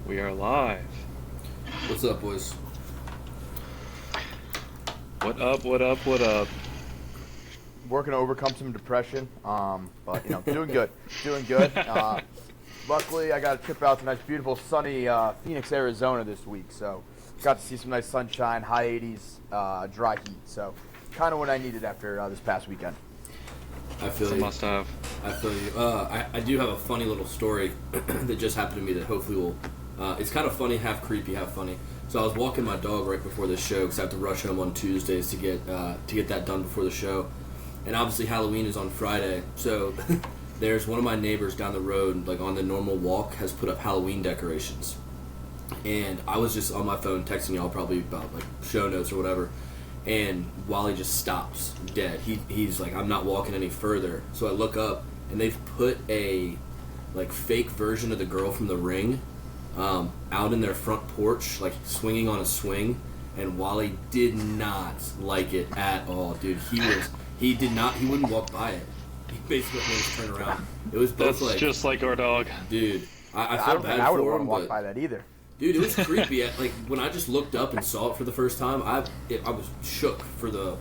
We are live. What's up, boys? What up, what up, what up? Working to overcome some depression, but doing good. Doing good. Luckily, I got a trip out to nice, beautiful, sunny Phoenix, Arizona this week, so got to see some nice sunshine, high 80s, dry heat. So kind of what I needed after this past weekend. I feel you. Must have. I feel you. I do have a funny little story that just happened to me that hopefully will. It's kind of funny, half creepy, half funny. So I was walking my dog right before the show because I have to rush home on Tuesdays to get that done before the show. And obviously Halloween is on Friday, so there's one of my neighbors down the road, like on the normal walk, has put up Halloween decorations. And I was just on my phone texting y'all probably about like show notes or whatever. And Wally just stops dead. He's like, I'm not walking any further. So I look up, and they've put a like fake version of the girl from The Ring out in their front porch, like swinging on a swing. And Wally did not like it at all, dude. He wouldn't walk by it. He basically made us turn around. It was both That's just like our dog. Dude, I I felt don't think bad I would for want him, to walk but by that either. dude, it was creepy. Like when I just looked up and saw it for the first time, I was shook for the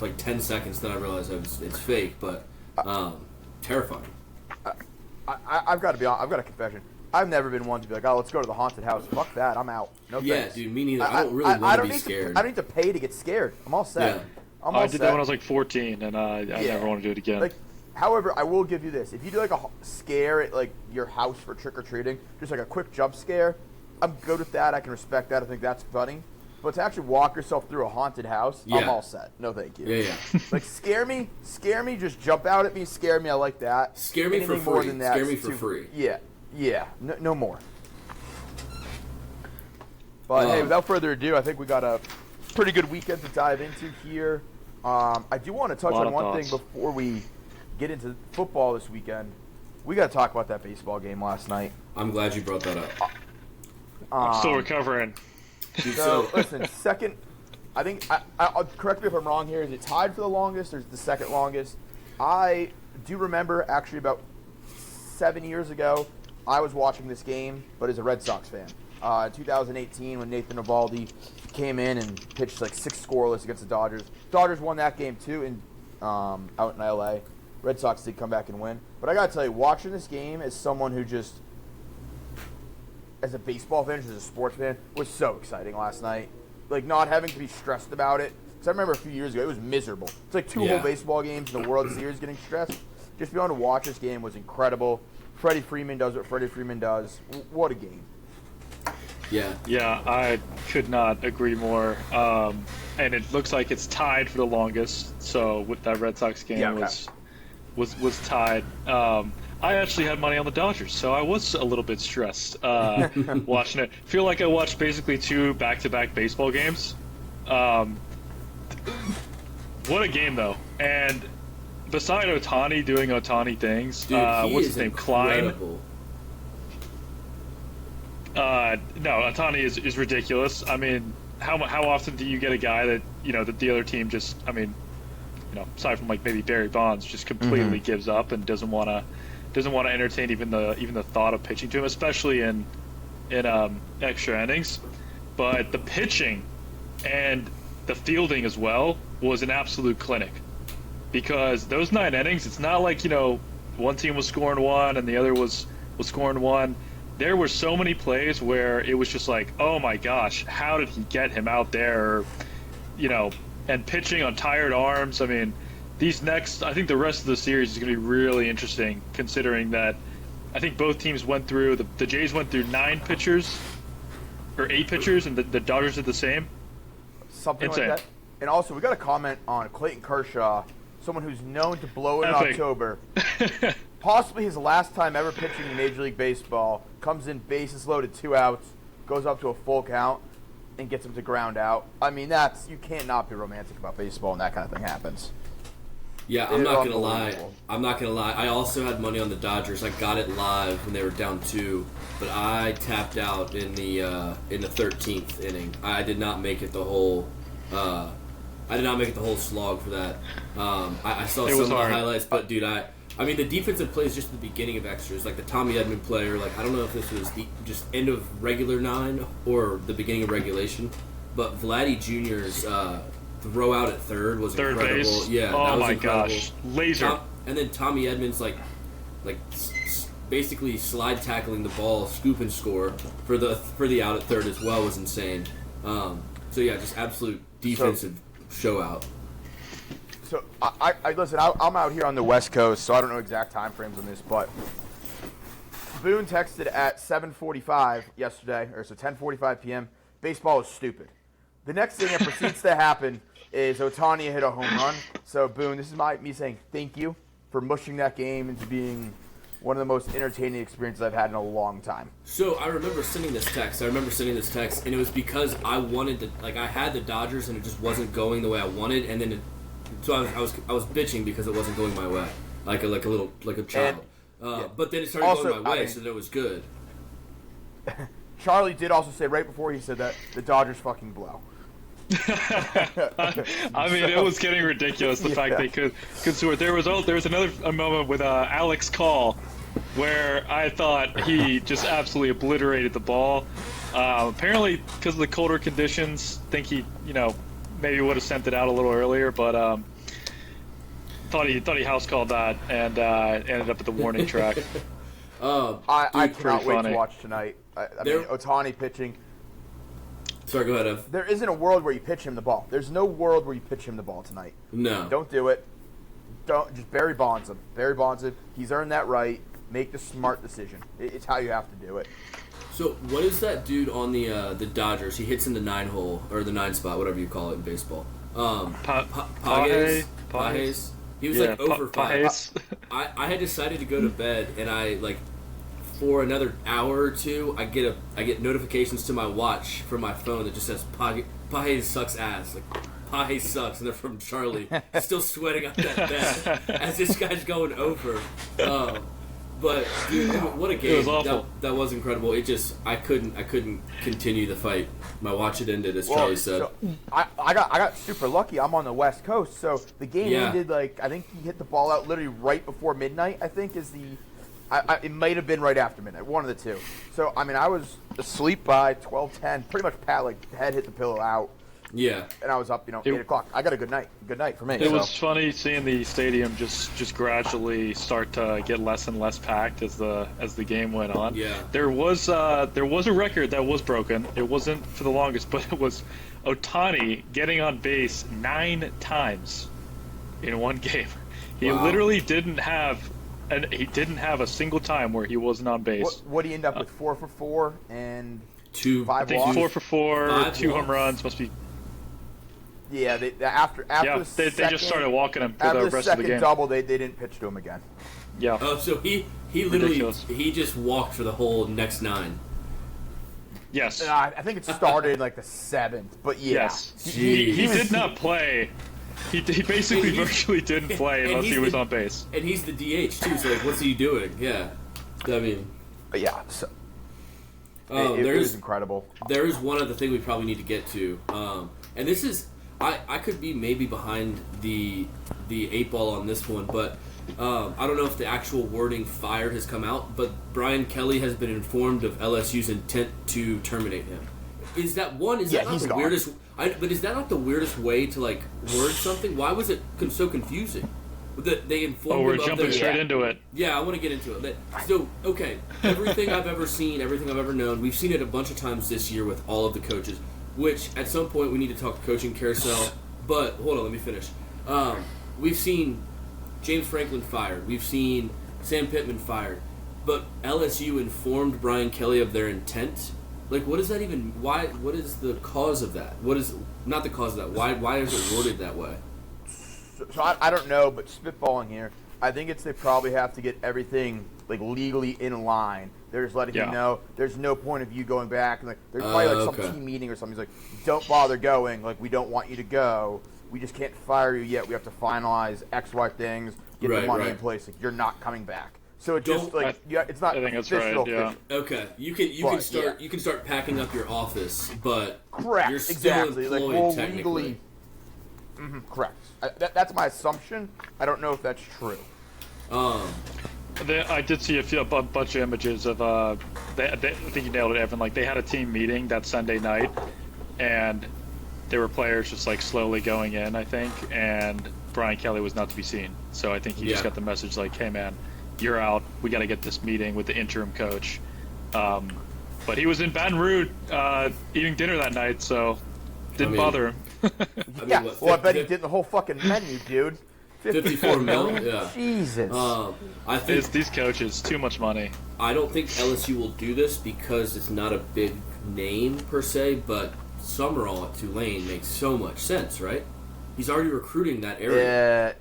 like 10 seconds. Then I realized it's fake, but terrifying. I've got to be honest. I've got a confession. I've never been one to be like, oh, let's go to the haunted house. Fuck that. I'm out. No Yeah, thanks. dude, me neither. I don't really want to be scared. I don't need to pay to get scared. I'm all set. Yeah. I'm all I did set. that when I was like 14, and I never want to do it again. Like, however, I will give you this: if you do like a scare at like your house for trick or treating, just like a quick jump scare, I'm good with that. I can respect that. I think that's funny. But to actually walk yourself through a haunted house, I'm Yeah. all set. No, thank you. Yeah. Like scare me, just jump out at me, scare me. I like that. Scare me Anything for more free. than that Scare me is for too- free. Yeah. No more. But hey, without further ado, I think we got a pretty good weekend to dive into here. I do want to touch Lot on of one thoughts. thing before we get into football this weekend. We got to talk about that baseball game last night. I'm glad you brought that up. I'm still recovering. Dude, So listen, second. I think I'll correct me if I'm wrong here. Is it tied for the longest, or is it the second longest? I do remember actually about 7 years ago, I was watching this game, but as a Red Sox fan. In 2018, when Nathan Eovaldi came in and pitched like 6 scoreless against the Dodgers. Dodgers won that game too, out in LA. Red Sox did come back and win. But I gotta tell you, watching this game as someone who just, as a baseball fan, as a sports fan, was so exciting last night. Like not having to be stressed about it. Because I remember a few years ago, it was miserable. It's like 2 whole baseball games in the World Series getting stressed. Just being able to watch this game was incredible. Freddie Freeman does what Freddie Freeman does. What a game. Yeah. Yeah, I could not agree more. And it looks like it's tied for the longest. So with that Red Sox game Yeah, okay. was tied. I actually had money on the Dodgers, so I was a little bit stressed watching it. Feel like I watched basically 2 back-to-back baseball games. What a game, though. And beside Ohtani doing Ohtani things, Dude, he what's is his name? Klein. incredible. No, Ohtani is ridiculous. I mean, how often do you get a guy that that the other team just, aside from like maybe Barry Bonds, just completely gives up and doesn't want to entertain even the thought of pitching to him, especially in extra innings. But the pitching and the fielding as well was an absolute clinic, because those 9 innings, it's not like one team was scoring 1 and the other was scoring 1. There were so many plays where it was just like, oh my gosh, how did he get him out there? And pitching on tired arms. I mean, I think the rest of the series is going to be really interesting, considering that I think both teams went through, the Jays went through 9 pitchers, or 8 pitchers, and the Dodgers did the same. Something Insane. like that. And also, we got a comment on Clayton Kershaw, someone who's known to blow in Epic. October. Possibly his last time ever pitching in Major League Baseball. Comes in, bases loaded, 2 outs, goes up to a full count, and gets him to ground out. I mean, you can't not be romantic about baseball when that kind of thing happens. Yeah, I'm not gonna lie. I also had money on the Dodgers. I got it live when they were down 2, but I tapped out in the 13th inning. I did not make it the whole. I did not make it the whole slog for that. I saw some of the highlights, but dude, I mean, the defensive play is just the beginning of extras, like the Tommy Edman player. Like, I don't know if this was the just end of regular 9 or the beginning of regulation, but Vladdy Jr.'s throw out at third was third incredible. Base. Yeah, oh that was my incredible. gosh, laser. And then Tommy Edmonds basically slide tackling the ball, scoop and score for the out at third as well was insane. So yeah, just absolute defensive show out. So I listen. I'm out here on the West Coast, so I don't know exact time frames on this, but Boone texted at 7:45 yesterday, or so 10:45 p.m. Baseball is stupid. The next thing that proceeds to happen is Ohtani hit a home run. So Boone, this is me saying thank you for mushing that game into being one of the most entertaining experiences I've had in a long time. So I remember sending this text. And it was because I wanted to, I had the Dodgers and it just wasn't going the way I wanted, and then so I was bitching because it wasn't going my way, like a child. But then it started also, going my way, so then it was good. Charlie did also say right before he said that the Dodgers fucking blow. I mean, it was getting ridiculous the fact they could score. There was another moment with Alex Call where I thought he just absolutely obliterated the ball. Apparently, because of the colder conditions, think he maybe would have sent it out a little earlier, but thought he house called that and ended up at the warning track. I cannot wait funny. to watch tonight. I mean, Ohtani pitching. Sorry, go ahead, Ev. There isn't a world where you pitch him the ball. There's no world where you pitch him the ball tonight. No. Don't do it. Don't just Barry Bonds him. Barry Bonds him. He's earned that right. Make the smart decision. It's how you have to do it. So what is that dude on the Dodgers? He hits in the 9 hole or the 9 spot, whatever you call it in baseball. Pages. He was 0 for 5. I had decided to go to bed, and for another hour or two, I get notifications to my watch from my phone that just says Pages sucks ass. Pages sucks, and they're from Charlie. Still sweating out that bet as this guy's going over. But dude, what a game! It was awful. That was incredible. I couldn't continue the fight. My watch had ended, as Charlie said. So I got super lucky. I'm on the West Coast, so the game ended I think he hit the ball out literally right before midnight. I think is the. It might have been right after midnight, one of the two. So I mean, I was asleep by 12:10, pretty much head hit the pillow out. Yeah. And I was up, 8 o'clock. I got a good night. Good night for me. It was funny seeing the stadium just gradually start to get less and less packed as the game went on. Yeah. There was a record that was broken. It wasn't for the longest, but it was Ohtani getting on base 9 times in one game. He literally didn't have a single time where he wasn't on base. What did he end up with? 4 for 4 and 2 5 I think walks? 4 for 4, 2 home walks. runs must be. Yeah, after They just started walking him for after the the rest of the second game. double, they didn't pitch to him again. Yeah. So he literally Ridiculous. he just walked for the whole next 9. Yes. And I think it started in the 7th, but yeah. Yes. Jeez. He did not play. He basically virtually didn't play unless he was on base. And he's the DH too, so what's he doing? Yeah. I mean, But yeah, so it was incredible. There is one other thing we probably need to get to, and this is I could be maybe behind the 8 ball on this one, but I don't know if the actual wording "fired" has come out. But Brian Kelly has been informed of LSU's intent to terminate him. Is that one? Is that not he's the gone. weirdest? But is that not the weirdest way to word something? Why was it so confusing? That they informed him We're of jumping their- straight into it. Yeah, I want to get into it. So, okay, everything I've ever seen, everything I've ever known, we've seen it a bunch of times this year with all of the coaches, which at some point we need to talk coaching carousel, but hold on, let me finish. We've seen James Franklin fired. We've seen Sam Pittman fired. But LSU informed Brian Kelly of their intent. What is that even, why, what is the cause of that? What is, not the cause of that, why is it worded that way? So I don't know, but spitballing here, I think they probably have to get everything legally in line. They're just letting him know there's no point of you going back. And there's probably some team meeting or something. He's like, don't bother going. We don't want you to go. We just can't fire you yet. We have to finalize X, Y things. Get the money in place. You're not coming back. So it just it's not. I think that's official, right. Yeah. official. Okay, you can start packing up your office, but Correct. you're still Exactly. employed technically. Legally. Correct. That's my assumption. I don't know if that's true. I did see a bunch of images of I think you nailed it, Evan. Like, they had a team meeting that Sunday night, and there were players just like slowly going in, I think, and Brian Kelly was not to be seen. So I think he just got the message like, "Hey man, you're out. We got to get this meeting with the interim coach." But he was in Baton Rouge eating dinner that night, so didn't bother him. I bet he did the whole fucking menu, dude. 54 mil? Yeah. Jesus. I think These coaches, too much money. I don't think LSU will do this because it's not a big name per se, but Summerall at Tulane makes so much sense, right? He's already recruiting that area.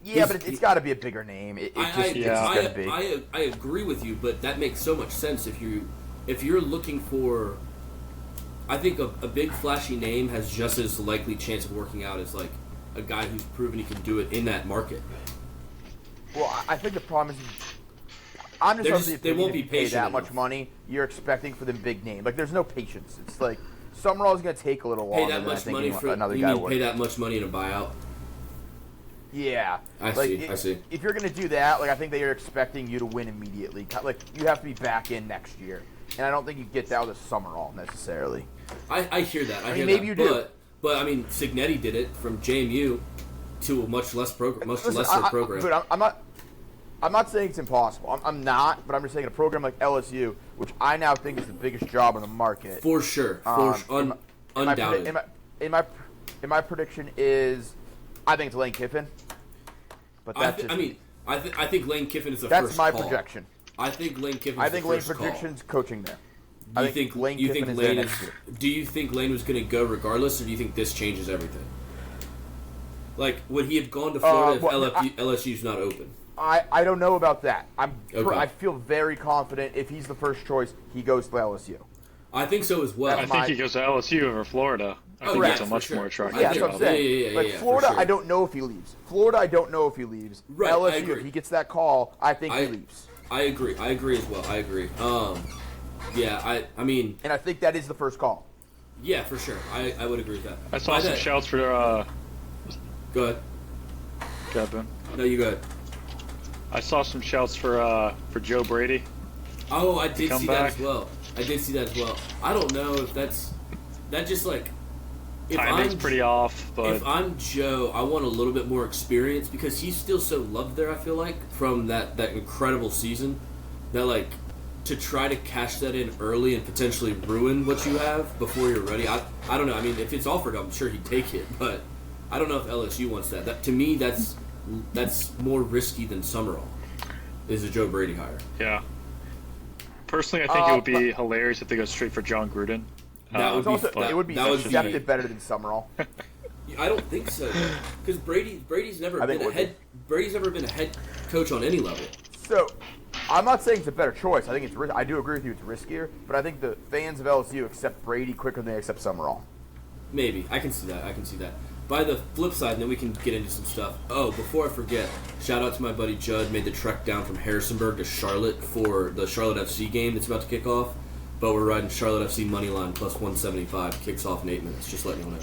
Yeah, but it's got to be a bigger name. It's got to be. I agree with you, but that makes so much sense if you're looking for. I think a big flashy name has just as likely chance of working out as like a guy who's proven he can do it in that market. Well, I think the problem is, I'm just they won't be patient that enough. much money you're expecting for the big name. Like, there's no patience. It's like Summerall's going to take a little longer. Pay that much money for another you guy mean would. pay that much money in a buyout? Yeah, I see. If you're going to do that, like, I think they are expecting you to win immediately. Like, you have to be back in next year, and I don't think you get that with a Summerall necessarily. I hear that. I hear maybe that. you do. But I mean, Signetti did it from JMU to a much lesser program. But I'm not saying it's impossible. I'm not, but I'm just saying a program like LSU, which I now think is the biggest job on the market. For sure. Undoubted. In my prediction is, I think it's Lane Kiffin. But I think Lane Kiffin is the that's first my call. projection. I think Lane Kiffin. I think Lane prediction's coaching there. Do you think Lane is? Do you think Lane was going to go regardless, or do you think this changes everything? Like, would he have gone to Florida if LSU's not open? I don't know about that. Okay. I feel very confident if he's the first choice, he goes to LSU. I think so as well. I think he goes to LSU over Florida. I think that's a much more attractive That's job. what I'm saying. Yeah, Florida, for sure. I don't know if he leaves. Right, LSU, if he gets that call, I think he leaves. I agree as well. I agree. Yeah, I mean... And I think that is the first call. Yeah, for sure. I would agree with that. I saw some shouts for... Go ahead. Go ahead, Ben. No, you go ahead. I saw some shouts for Joe Brady. Oh, I did see back. that as well. I don't know if that's just like... Timing's pretty off, but... If I'm Joe, I want a little bit more experience because he's still so loved there, I feel like, from that incredible season. That, like, to try to cash that in early and potentially ruin what you have before you're ready. I don't know. I mean, if it's offered, I'm sure he'd take it, but I don't know if LSU wants that. To me, that's more risky than Summerall, is a Joe Brady hire. Yeah. Personally, I think it would be hilarious if they go straight for John Gruden. It would be accepted better than Summerall. I don't think so, because Brady's never been a head coach on any level. So, I'm not saying it's a better choice. I think I do agree with you. It's riskier, but I think the fans of LSU accept Brady quicker than they accept Summerall. Maybe I can see that. By the flip side, and then we can get into some stuff. Oh, before I forget, shout out to my buddy Judd. Made the trek down from Harrisonburg to Charlotte for the Charlotte FC game that's about to kick off. But we're riding Charlotte FC money line plus 175. Kicks off in 8 minutes. Just letting you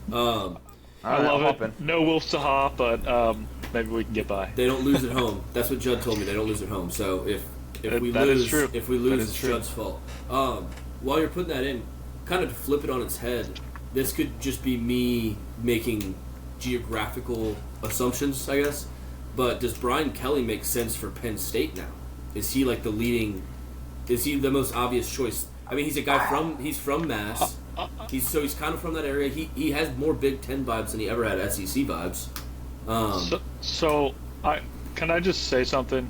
know. I love it. No Wolf Saha, but maybe we can get by. They don't lose at home. That's what Judd told me. They don't lose at home. So if we lose, it's Judd's fault. While you're putting that in, kind of to flip it on its head, this could just be me making geographical assumptions, I guess. But does Brian Kelly make sense for Penn State now? Is he like the leading? Is he the most obvious choice? I mean, he's a guy from Mass. He's kind of from that area. He has more Big Ten vibes than he ever had SEC vibes. Can I just say something?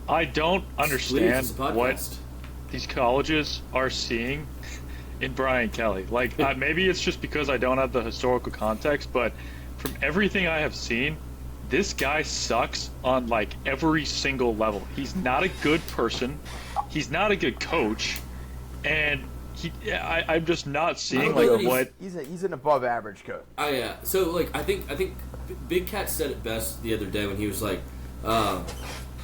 I don't understand what these colleges are seeing in Brian Kelly. Like, maybe it's just because I don't have the historical context, but from everything I have seen, this guy sucks on like every single level. He's not a good person. He's not a good coach, and I'm just not seeing like what he's an above average coach. Oh yeah. So like I think Big Cat said it best the other day when he was like,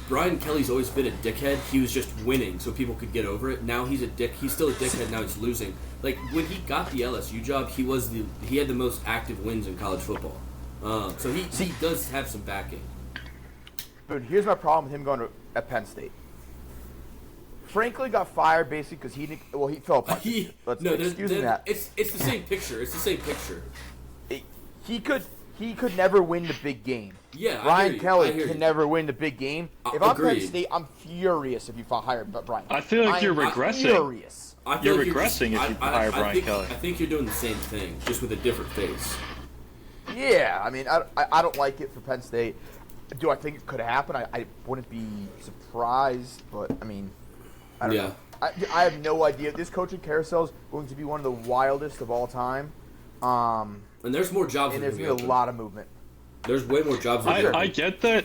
Brian Kelly's always been a dickhead. He was just winning so people could get over it. Now he's a dick. He's still a dickhead. Now he's losing. Like when he got the LSU job, he had the most active wins in college football. So he does have some backing. But here's my problem with him going at Penn State. Frankly, got fired basically because he fell apart. Excuse me that. It's the same picture. It's the same picture. He could never win the big game. Yeah, Brian Kelly can never win the big game. If I'm Agreed. Penn State, I'm furious if you hire Brian Kelly. I feel like you're regressing. Furious. You're regressing if you hire Brian Kelly. I think you're doing the same thing, just with a different face. Yeah, I mean, I don't like it for Penn State. Do I think it could happen? I wouldn't be surprised, but I mean, I don't know. I have no idea. This coaching carousel is going to be one of the wildest of all time. And there's more jobs. And there's going to be a lot of movement. There's way more jobs. I get that.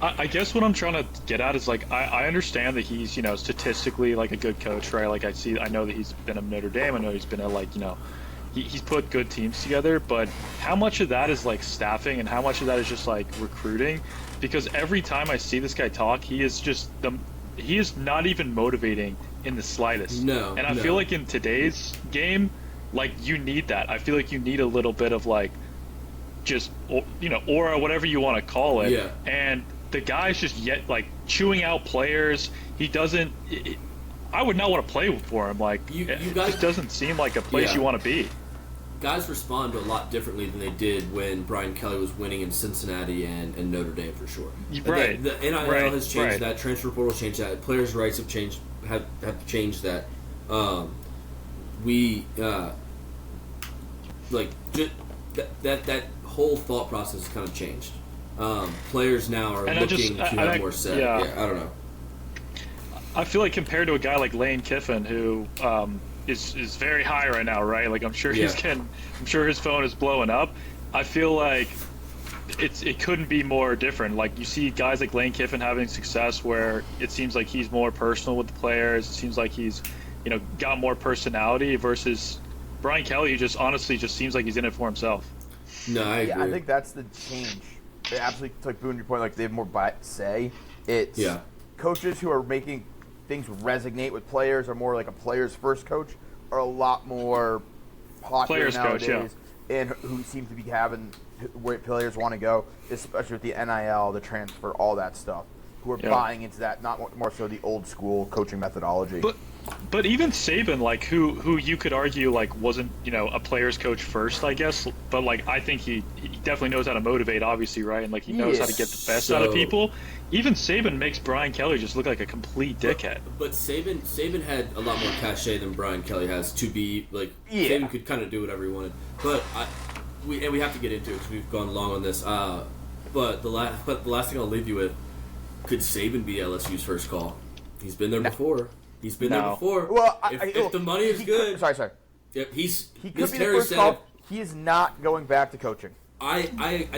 I guess what I'm trying to get at is like I understand that he's statistically like a good coach, right? Like I know that he's been at Notre Dame. I know he's been at he's put good teams together. But how much of that is like staffing and how much of that is just like recruiting? Because every time I see this guy talk, he is not even motivating in the slightest. No. And I feel like in today's game, like you need that. I feel like you need a little bit of like just aura, whatever you want to call it. Yeah. And the guy's just chewing out players. He doesn't. I would not want to play for him. Like it just doesn't seem like a place you want to be. Guys respond a lot differently than they did when Brian Kelly was winning in Cincinnati and Notre Dame for sure. Right. The NIL has changed that. Transfer portal changed that. Players' rights have changed. Have changed that. That whole thought process has kind of changed. Players now are looking to have more say. Yeah, I don't know. I feel like compared to a guy like Lane Kiffin, who is very high right now, right? Like I'm sure his phone is blowing up. I feel like it couldn't be more different. Like you see guys like Lane Kiffin having success where it seems like he's more personal with the players. It seems like he's got more personality versus Brian Kelly, who just honestly seems like he's in it for himself. No, I agree. Yeah, I think that's the change. It absolutely, like Boone, your point, like they have more say. It's coaches who are making things resonate with players are more like a players first coach are a lot more popular nowadays, and who seem to be having where players want to go, especially with the NIL, the transfer, all that stuff. Who are buying into that, not more so the old school coaching methodology. But even Saban, like who you could argue like wasn't a player's coach first, I guess. But like I think he definitely knows how to motivate, obviously, right? And like he knows how to get the best out of people. Even Saban makes Brian Kelly just look like a complete dickhead. But Saban had a lot more cachet than Brian Kelly has to be like. Saban could kind of do whatever he wanted. But we have to get into it because we've gone long on this. But the last thing I'll leave you with: could Saban be LSU's first call? He's been there before. He's been there before. Well, if the money is good, sorry. Yep, he could be the first call. He is not going back to coaching. I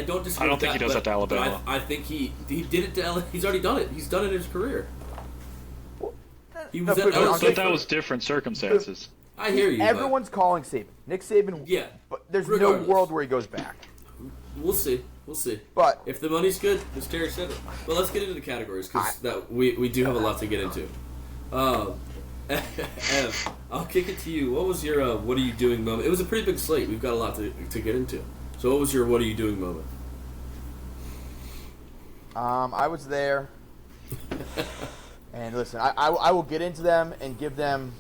don't disagree. I don't think he does that to Alabama. I think he did it to LSU. He's already done it. He's done it in his career. He was at LSU. But that was different circumstances. I hear you. Everyone's calling Saban. Nick Saban. Yeah. But there's no world where he goes back. We'll see. But if the money's good, as Terry said it. But let's get into the categories because we do have a lot to get into. Ev, I'll kick it to you. What was your what are you doing moment? It was a pretty big slate. We've got a lot to get into. So what was your what are you doing moment? I was there. And listen, I will get into them and give them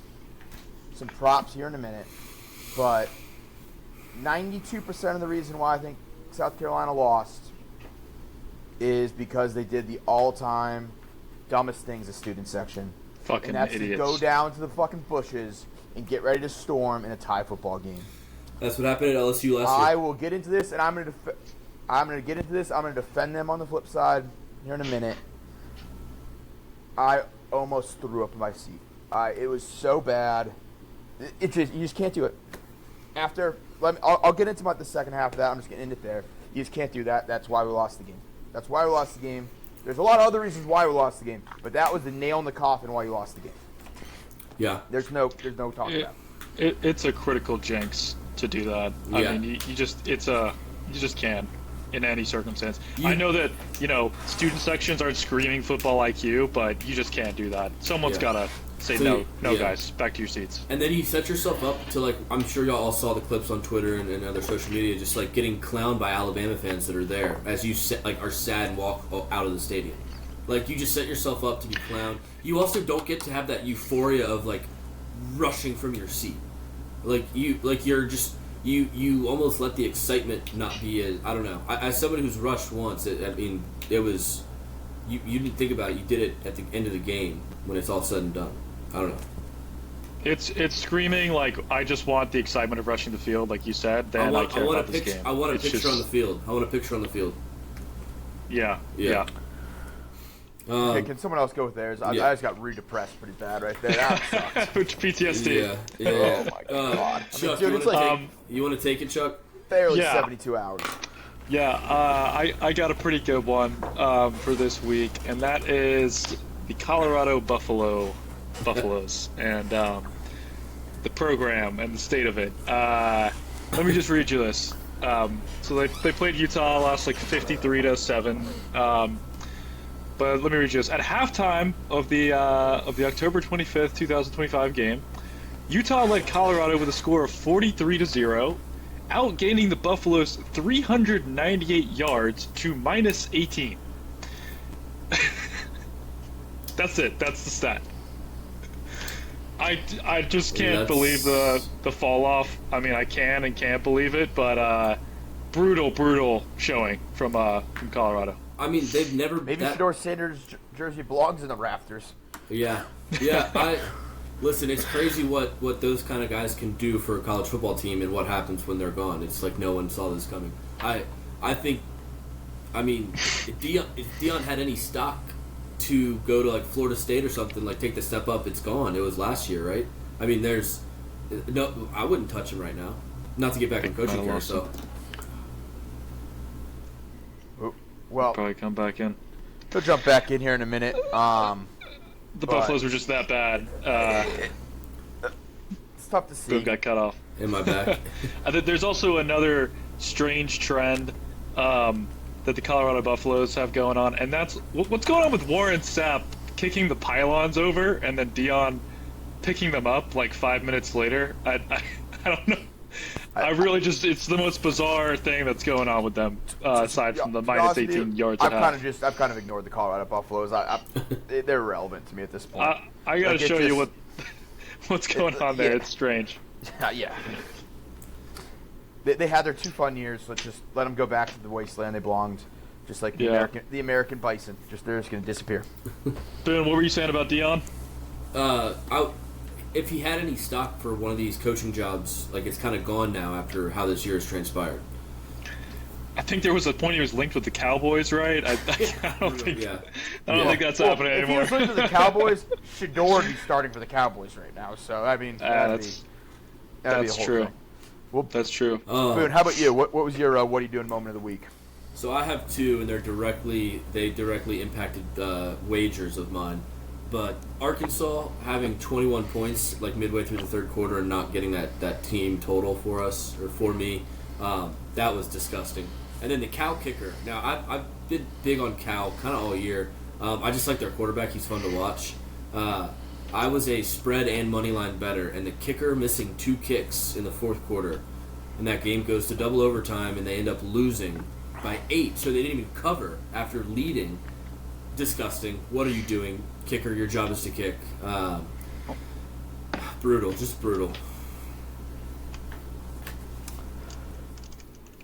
some props here in a minute. But 92% of the reason why I think South Carolina lost is because they did the all-time dumbest things a student section. Fucking and that's idiots. To go down to the fucking bushes and get ready to storm in a tie football game. That's what happened at LSU last year. I will get into this, and I'm going to get into this. I'm going to defend them on the flip side here in a minute. I almost threw up in my seat. It was so bad. You just can't do it. I'll get into the second half of that. I'm just getting into it there. You just can't do that. That's why we lost the game. There's a lot of other reasons why we lost the game, but that was the nail in the coffin why you lost the game. Yeah. There's no talking about it. It's a critical jinx to do that. Yeah. I mean, you just can't in any circumstance. I know that student sections aren't screaming football IQ, but you just can't do that. Someone's gotta say So no, yeah. guys, back to your seats. And then you set yourself up to, like, I'm sure y'all all saw the clips on Twitter and other social media, just like getting clowned by Alabama fans that are there as you are sad and walk out of the stadium. Like, you just set yourself up to be clowned. You also don't get to have that euphoria of, like, rushing from your seat. You almost let the excitement not be as, I don't know. As somebody who's rushed once, it was, you didn't think about it. You did it at the end of the game when it's all said and done. I don't know. It's screaming like I just want the excitement of rushing the field, like you said. Then I care about this game. I want a It's picture just- on the field. I want a picture on the field. Yeah. Okay, can someone else go with theirs? I just got re-depressed pretty bad right there. That sucks. PTSD. Yeah. Oh my god. Chuck, dude, it's like you want to take it, Chuck? barely Yeah. 72 hours. Yeah, I got a pretty good one for this week, and that is the Colorado Buffaloes, and the program and the state of it. Let me just read you this. So they played Utah, lost like 53-7. But let me read you this. At halftime of the October 25th, 2025 game, Utah led Colorado with a score of 43-0. Outgaining the Buffaloes 398 yards to minus 18. That's it. That's the stat. I just can't believe the fall off. I mean, I can and can't believe it, but brutal showing from Colorado. I mean, they've never. Maybe Shedeur Sanders' jersey belongs in the rafters. Yeah. Listen, it's crazy what those kind of guys can do for a college football team and what happens when they're gone. It's like no one saw this coming. I think, I mean, if Deion had any stock to go to like Florida State or something, like take the step up, it's gone. It was last year, right? I mean, I wouldn't touch him right now. Not to get back in coaching carousel. Well, Probably come back in. he'll jump back in here in a minute. The Buffaloes were just that bad. It's tough to see. Boom got cut off. In my back. There's also another strange trend that the Colorado Buffaloes have going on, and that's what's going on with Warren Sapp kicking the pylons over and then Deion picking them up like 5 minutes later. I don't know. I really just, it's the most bizarre thing that's going on with them, aside from the minus 18 yards at half. I've kind of ignored the Colorado Buffaloes. They're irrelevant to me at this point. I gotta show you what's going on there. It's strange. Yeah. They had their 2 fun years. Let's just let them go back to the wasteland they belonged. Just like the American bison. They're just going to disappear. Boone, what were you saying about Deion? If he had any stock for one of these coaching jobs, like it's kind of gone now after how this year has transpired. I think there was a point he was linked with the Cowboys, right? I don't think that's happening anymore. If he was linked with the Cowboys, Shedeur would be starting for the Cowboys right now. So I mean, that's true. Thing. Well, that's true. Boone, how about you? What was your what are you doing moment of the week? So I have 2, and they directly impacted wagers of mine. But Arkansas having 21 points like midway through the third quarter and not getting that team total for us or for me, that was disgusting. And then the Cal kicker. Now I've been big on Cal kind of all year. I just like their quarterback. He's fun to watch. I was a spread and money line better, and the kicker missing 2 kicks in the fourth quarter, and that game goes to double overtime, and they end up losing by 8. So they didn't even cover after leading. Disgusting. What are you doing, kicker? Your job is to kick. Brutal. Just brutal.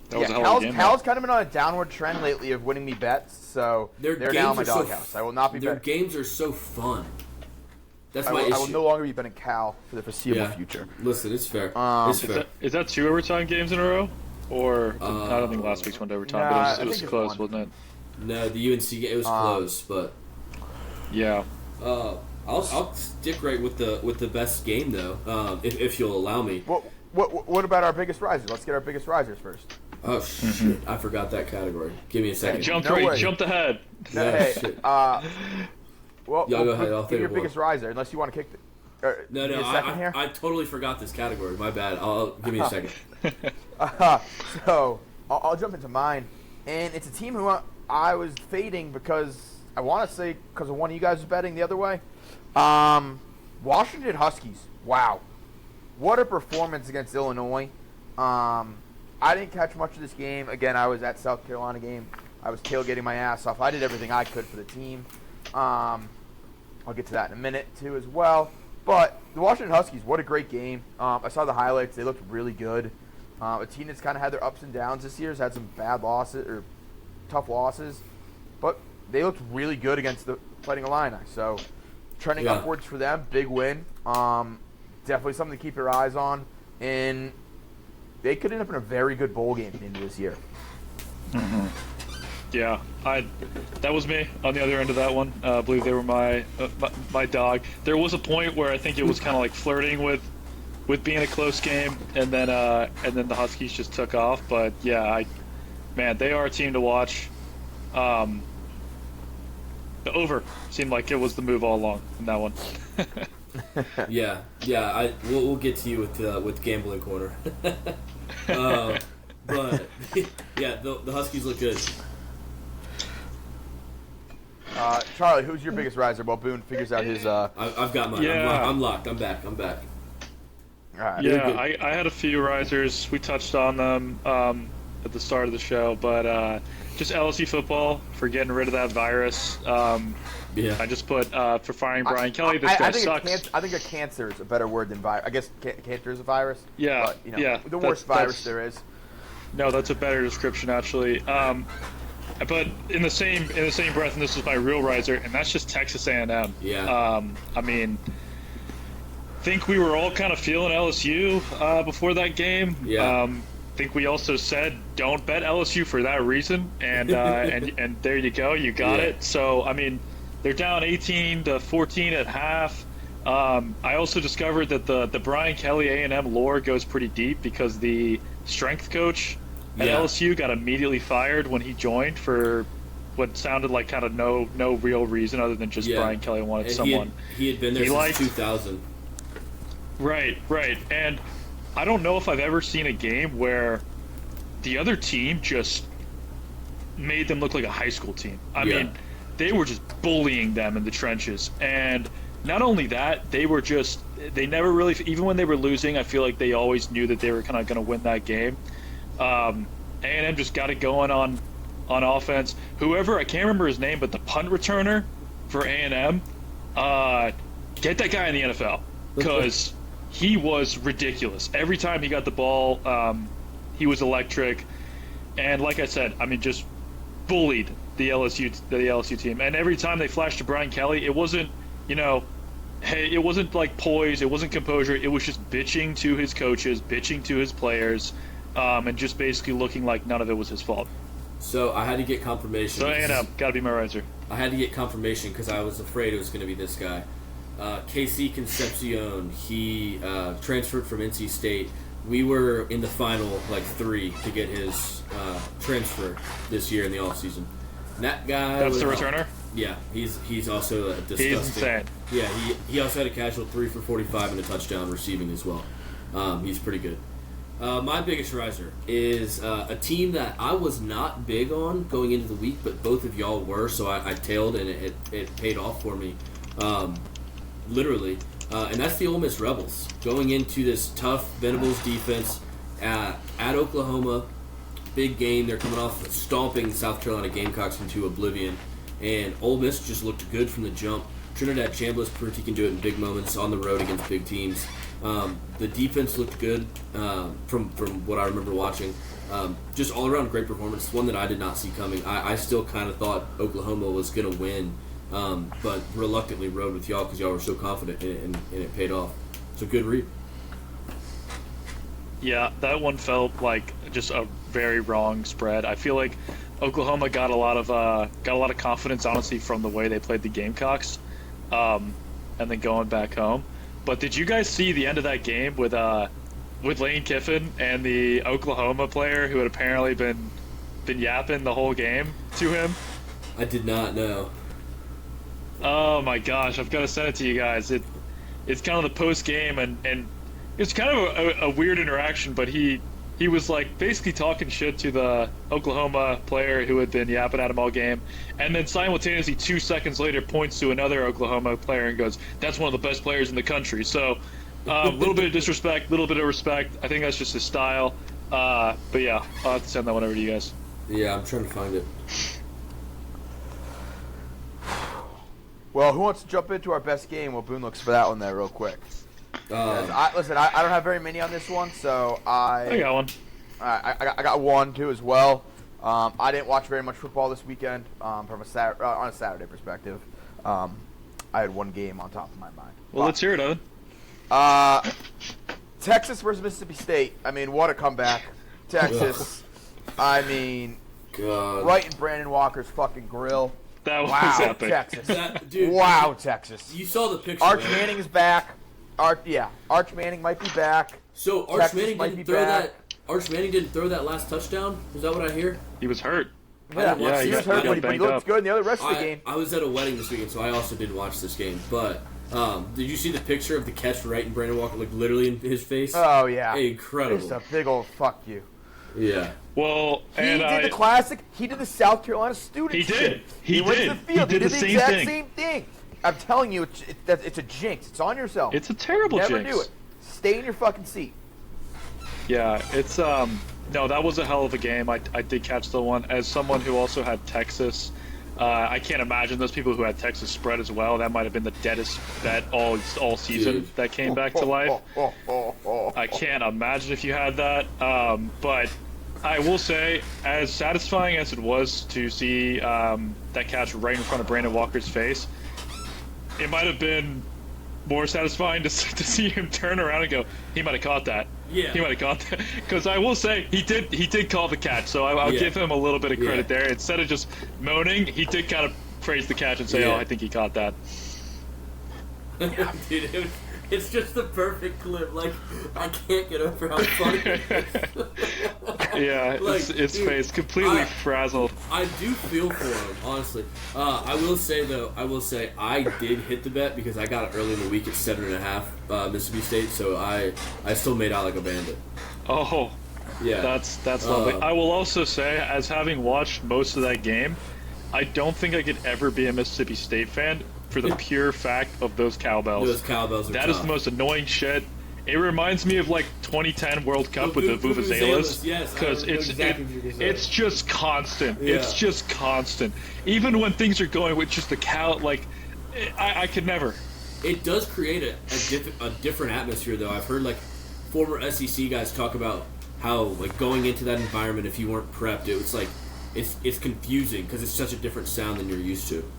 That was a hell of a game. Cal's kind of been on a downward trend lately of winning me bets, so they're now in my doghouse. I will not be Their betting. games are so fun. That's I my issue. will no longer be betting Cal for the foreseeable future. Listen, it's fair. It's fair. Is that 2 overtime games in a row? Or I don't think last week's went to overtime, but it was close, wasn't it? No, the UNC game, it was close, but yeah. I'll stick right with the best game though, if you'll allow me. What about our biggest risers? Let's get our biggest risers first. Oh shit! I forgot that category. Give me a second. Jumped ahead. Hey, Y'all go ahead. I'll give think your of biggest riser, unless you want to kick the. No, I totally forgot this category. My bad. Give me a second. So I'll jump into mine, and it's a team who I was fading because I want to say because of one of you guys was betting the other way. Washington Huskies. Wow. What a performance against Illinois. I didn't catch much of this game. Again, I was at South Carolina game. I was tailgating my ass off. I did everything I could for the team. I'll get to that in a minute, too, as well. But the Washington Huskies, what a great game. I saw the highlights. They looked really good. A team that's kind of had their ups and downs this year has had some bad losses or tough losses. But they looked really good against the Fighting Illini. So trending upwards for them. Big win. Definitely something to keep your eyes on. And they could end up in a very good bowl game at the end of this year. Mm-hmm. Yeah, that was me on the other end of that one. I believe they were my dog. There was a point where I think it was kind of like flirting with being a close game, and then the Huskies just took off. But yeah, man, they are a team to watch. The over seemed like it was the move all along in that one. Yeah. We'll get to you with gambling corner. But yeah, the Huskies look good. Charlie, who's your biggest riser? While Boone figures out his. I've got mine. Yeah. I'm locked. I'm back. All right. Yeah, I had a few risers. We touched on them at the start of the show, but just LSU football for getting rid of that virus. I just put for firing Brian Kelly. This guy sucks. I think a cancer is a better word than virus. I guess cancer is a virus. Yeah, but, the worst virus there is. No, that's a better description actually. But in the same breath, and this is my real riser, and that's just Texas A&M. Yeah. I mean, think we were all kind of feeling LSU before that game. Yeah. Think we also said don't bet LSU for that reason, and and there you go, you got it. So I mean, they're down 18-14 at half. I also discovered that the Brian Kelly A&M lore goes pretty deep because the strength coach at LSU got immediately fired when he joined for what sounded like kind of no real reason other than just Brian Kelly wanted and someone. He had been there since 2000. Right. And I don't know if I've ever seen a game where the other team just made them look like a high school team. I mean, they were just bullying them in the trenches. And not only that, they never really, even when they were losing, I feel like they always knew that they were kind of going to win that game. A&M just got it going on offense. Whoever, I can't remember his name, but the punt returner for A&M, get that guy in the NFL because he was ridiculous. Every time he got the ball, he was electric. And like I said, I mean, just bullied the LSU team. And every time they flashed to Brian Kelly, it wasn't, it wasn't like poise, it wasn't composure. It was just bitching to his coaches, bitching to his players. And just basically looking like none of it was his fault. So I had to get confirmation. So A&M, got to be my riser. I had to get confirmation because I was afraid it was going to be this guy. KC Concepcion, he transferred from NC State. We were in the final, 3 to get his transfer this year in the offseason. That guy... That's the returner? Yeah, he's also a disgusting... He's insane. Yeah, he also had a casual 3 for 45 and a touchdown receiving as well. He's pretty good. My biggest riser is a team that I was not big on going into the week, but both of y'all were, so I tailed, and it paid off for me, literally. And that's the Ole Miss Rebels. Going into this tough Venables defense at Oklahoma, big game. They're coming off stomping South Carolina Gamecocks into oblivion, and Ole Miss just looked good from the jump. Trinidad Chambliss proved he can do it in big moments on the road against big teams. The defense looked good from what I remember watching. Just all around great performance. One that I did not see coming. I still kind of thought Oklahoma was going to win, but reluctantly rode with y'all because y'all were so confident in it, and it paid off. It's a good read. Yeah, that one felt like just a very wrong spread. I feel like Oklahoma got a lot of confidence, honestly, from the way they played the Gamecocks, and then going back home. But did you guys see the end of that game with Lane Kiffin and the Oklahoma player who had apparently been yapping the whole game to him? I did not know. Oh my gosh, I've got to send it to you guys. It's kind of the post game, and it's kind of a weird interaction. But he he was like basically talking shit to the Oklahoma player who had been yapping at him all game, and then simultaneously 2 seconds later points to another Oklahoma player and goes, "That's one of the best players in the country." So, a little bit of disrespect, a little bit of respect. I think that's just his style. But yeah, I'll have to send that one over to you guys. Yeah, I'm trying to find it. Well, who wants to jump into our best game while Boone looks for that one there real quick? I don't have very many on this one, so I got one. I got one too as well. I didn't watch very much football this weekend from on a Saturday perspective. I had one game on top of my mind. Well, let's hear it, Owen. Texas versus Mississippi State. I mean, what a comeback. Texas. I mean, God. right in Brandon Walker's fucking grill. That was Wow, epic. Texas. Dude, Wow, Texas. You saw the picture. Arch man. Manning is back. Arch Manning might be back. So Arch Texas Manning might didn't be throw back. that. Arch Manning didn't throw that last touchdown. Is that what I hear? He was hurt. Yeah, Yeah, he he was got hurt, but he banged looked up. good in the other rest of the game. I was at a wedding this weekend, so I also didn't watch this game. But did you see the picture of the catch right in Brandon Walker, like literally in his face? Oh, yeah. Incredible. Just a big old fuck you. Yeah. Well, He and did the classic. He did the South Carolina student He shit. did. He went did. to the field. He did the the same exact thing. same thing. I'm telling you, it's a jinx. It's on yourself. it's a terrible Never jinx. do it. Stay in your fucking seat. Yeah, it's no, that was a hell of a game. I did catch the one. As someone who also had Texas, I can't imagine those people who had Texas spread as well. That might have been the deadest bet all season Dude. that came back to life. I can't imagine if you had that. But I will say, as satisfying as it was to see that catch right in front of Brandon Walker's face, it might have been more satisfying to see him turn around and go, he might have caught that. Yeah. He might have caught that. Because I will say, he did call the catch, so I'll Yeah. give him a little bit of credit Yeah. there. Instead of just moaning, he did kind of praise the catch and say, Yeah. oh, I think he caught that. Dude, it's just the perfect clip. Like, I can't get over how funny it is. Yeah, Like, his dude, face completely frazzled. I do feel for him, honestly. I will say I did hit the bet because I got it early in the week at 7.5 Mississippi State, so I still made out like a bandit. Oh, Yeah, that's lovely. I will also say, as having watched most of that game, I don't think I could ever be a Mississippi State fan for the pure fact of those cowbells. those cowbells are That tough. is the most annoying shit. It reminds me of like 2010 World Cup The with the vuvuzelas, vuvuzelas, yes, I because know exactly what you're gonna say. it's just constant. Yeah. It's just constant. Even when things are going with just the cow, like I could never. It does create a different atmosphere, though. I've heard like former SEC guys talk about how like going into that environment, if you weren't prepped, it was like it's confusing because it's such a different sound than you're used to.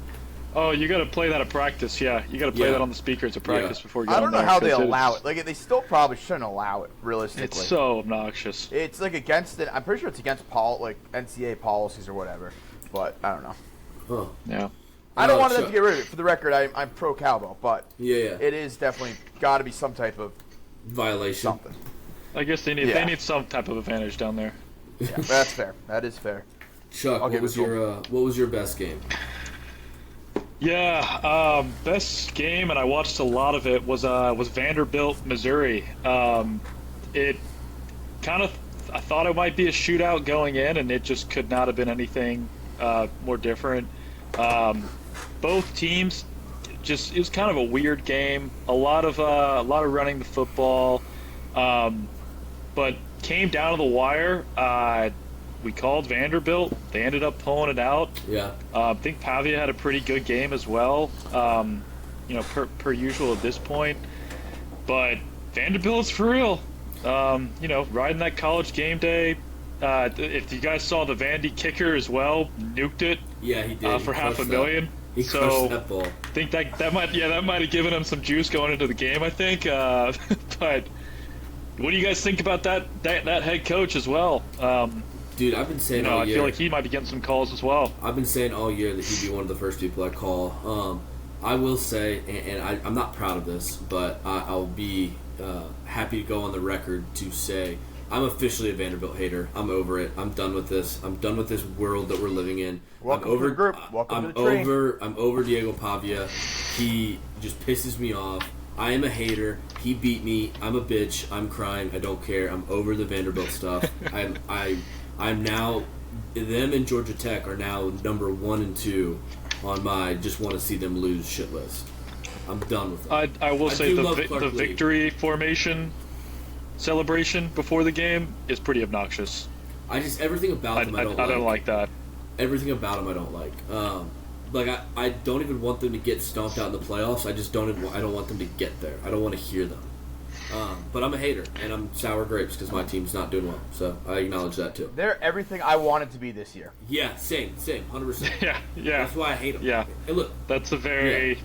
Oh, you got to play that at practice. Yeah, you got to play Yeah. that on the speakers at practice Yeah. before you. Go I don't know on there, how they 'cause allow it's- it. Like, they still probably shouldn't allow it, realistically. It's so obnoxious. It's like against it. I'm pretty sure it's against NCAA policies or whatever. But I don't know. Huh. Yeah. I don't want them sure. to get rid of it. For the record, I'm pro cowbell, but Yeah. it is definitely got to be some type of Violation. something. I guess they need Yeah. some type of advantage down there. Yeah, that's fair. That is fair. Chuck, I'll give it to what was your best game? Yeah, best game, and I watched a lot of it, was Vanderbilt, Missouri. It kind of, I thought it might be a shootout going in, and it just could not have been anything more different. Both teams, it was kind of a weird game. A lot of running the football, but came down to the wire. We called Vanderbilt. They ended up pulling it out. Yeah. I think Pavia had a pretty good game as well, per usual at this point. But Vanderbilt's for real. Riding that college game day. If you guys saw the Vandy kicker as well, nuked it Yeah, he did. for He half a crushed million. that. He So crushed that ball. I think that might have given him some juice going into the game, I think. But what do you guys think about that head coach as well? Dude, I've been saying all I year. feel like he might be getting some calls as well. I've been saying all year that he'd be one of the first people I call. I will say, and I'm not proud of this, but I'll be happy to go on the record to say I'm officially a Vanderbilt hater. I'm over it. I'm done with this. I'm done with this world that we're living in. Welcome I'm over, to the group. Welcome I'm to the train. I'm over Diego Pavia. He just pisses me off. I am a hater. He beat me. I'm a bitch. I'm crying. I don't care. I'm over the Vanderbilt stuff. I'm now. Them and Georgia Tech are now number 1 and 2 on my just want to see them lose shit list. I'm done with it. I will say the victory formation celebration before the game is pretty obnoxious. Everything about them I don't like that. Everything about them I don't like. I don't even want them to get stomped out in the playoffs. I don't want them to get there. I don't want to hear them. But I'm a hater, and I'm sour grapes because my team's not doing well. So I acknowledge that too. They're everything I wanted to be this year. Yeah, same, 100%. Yeah. That's why I hate them. Yeah. And look, that's a very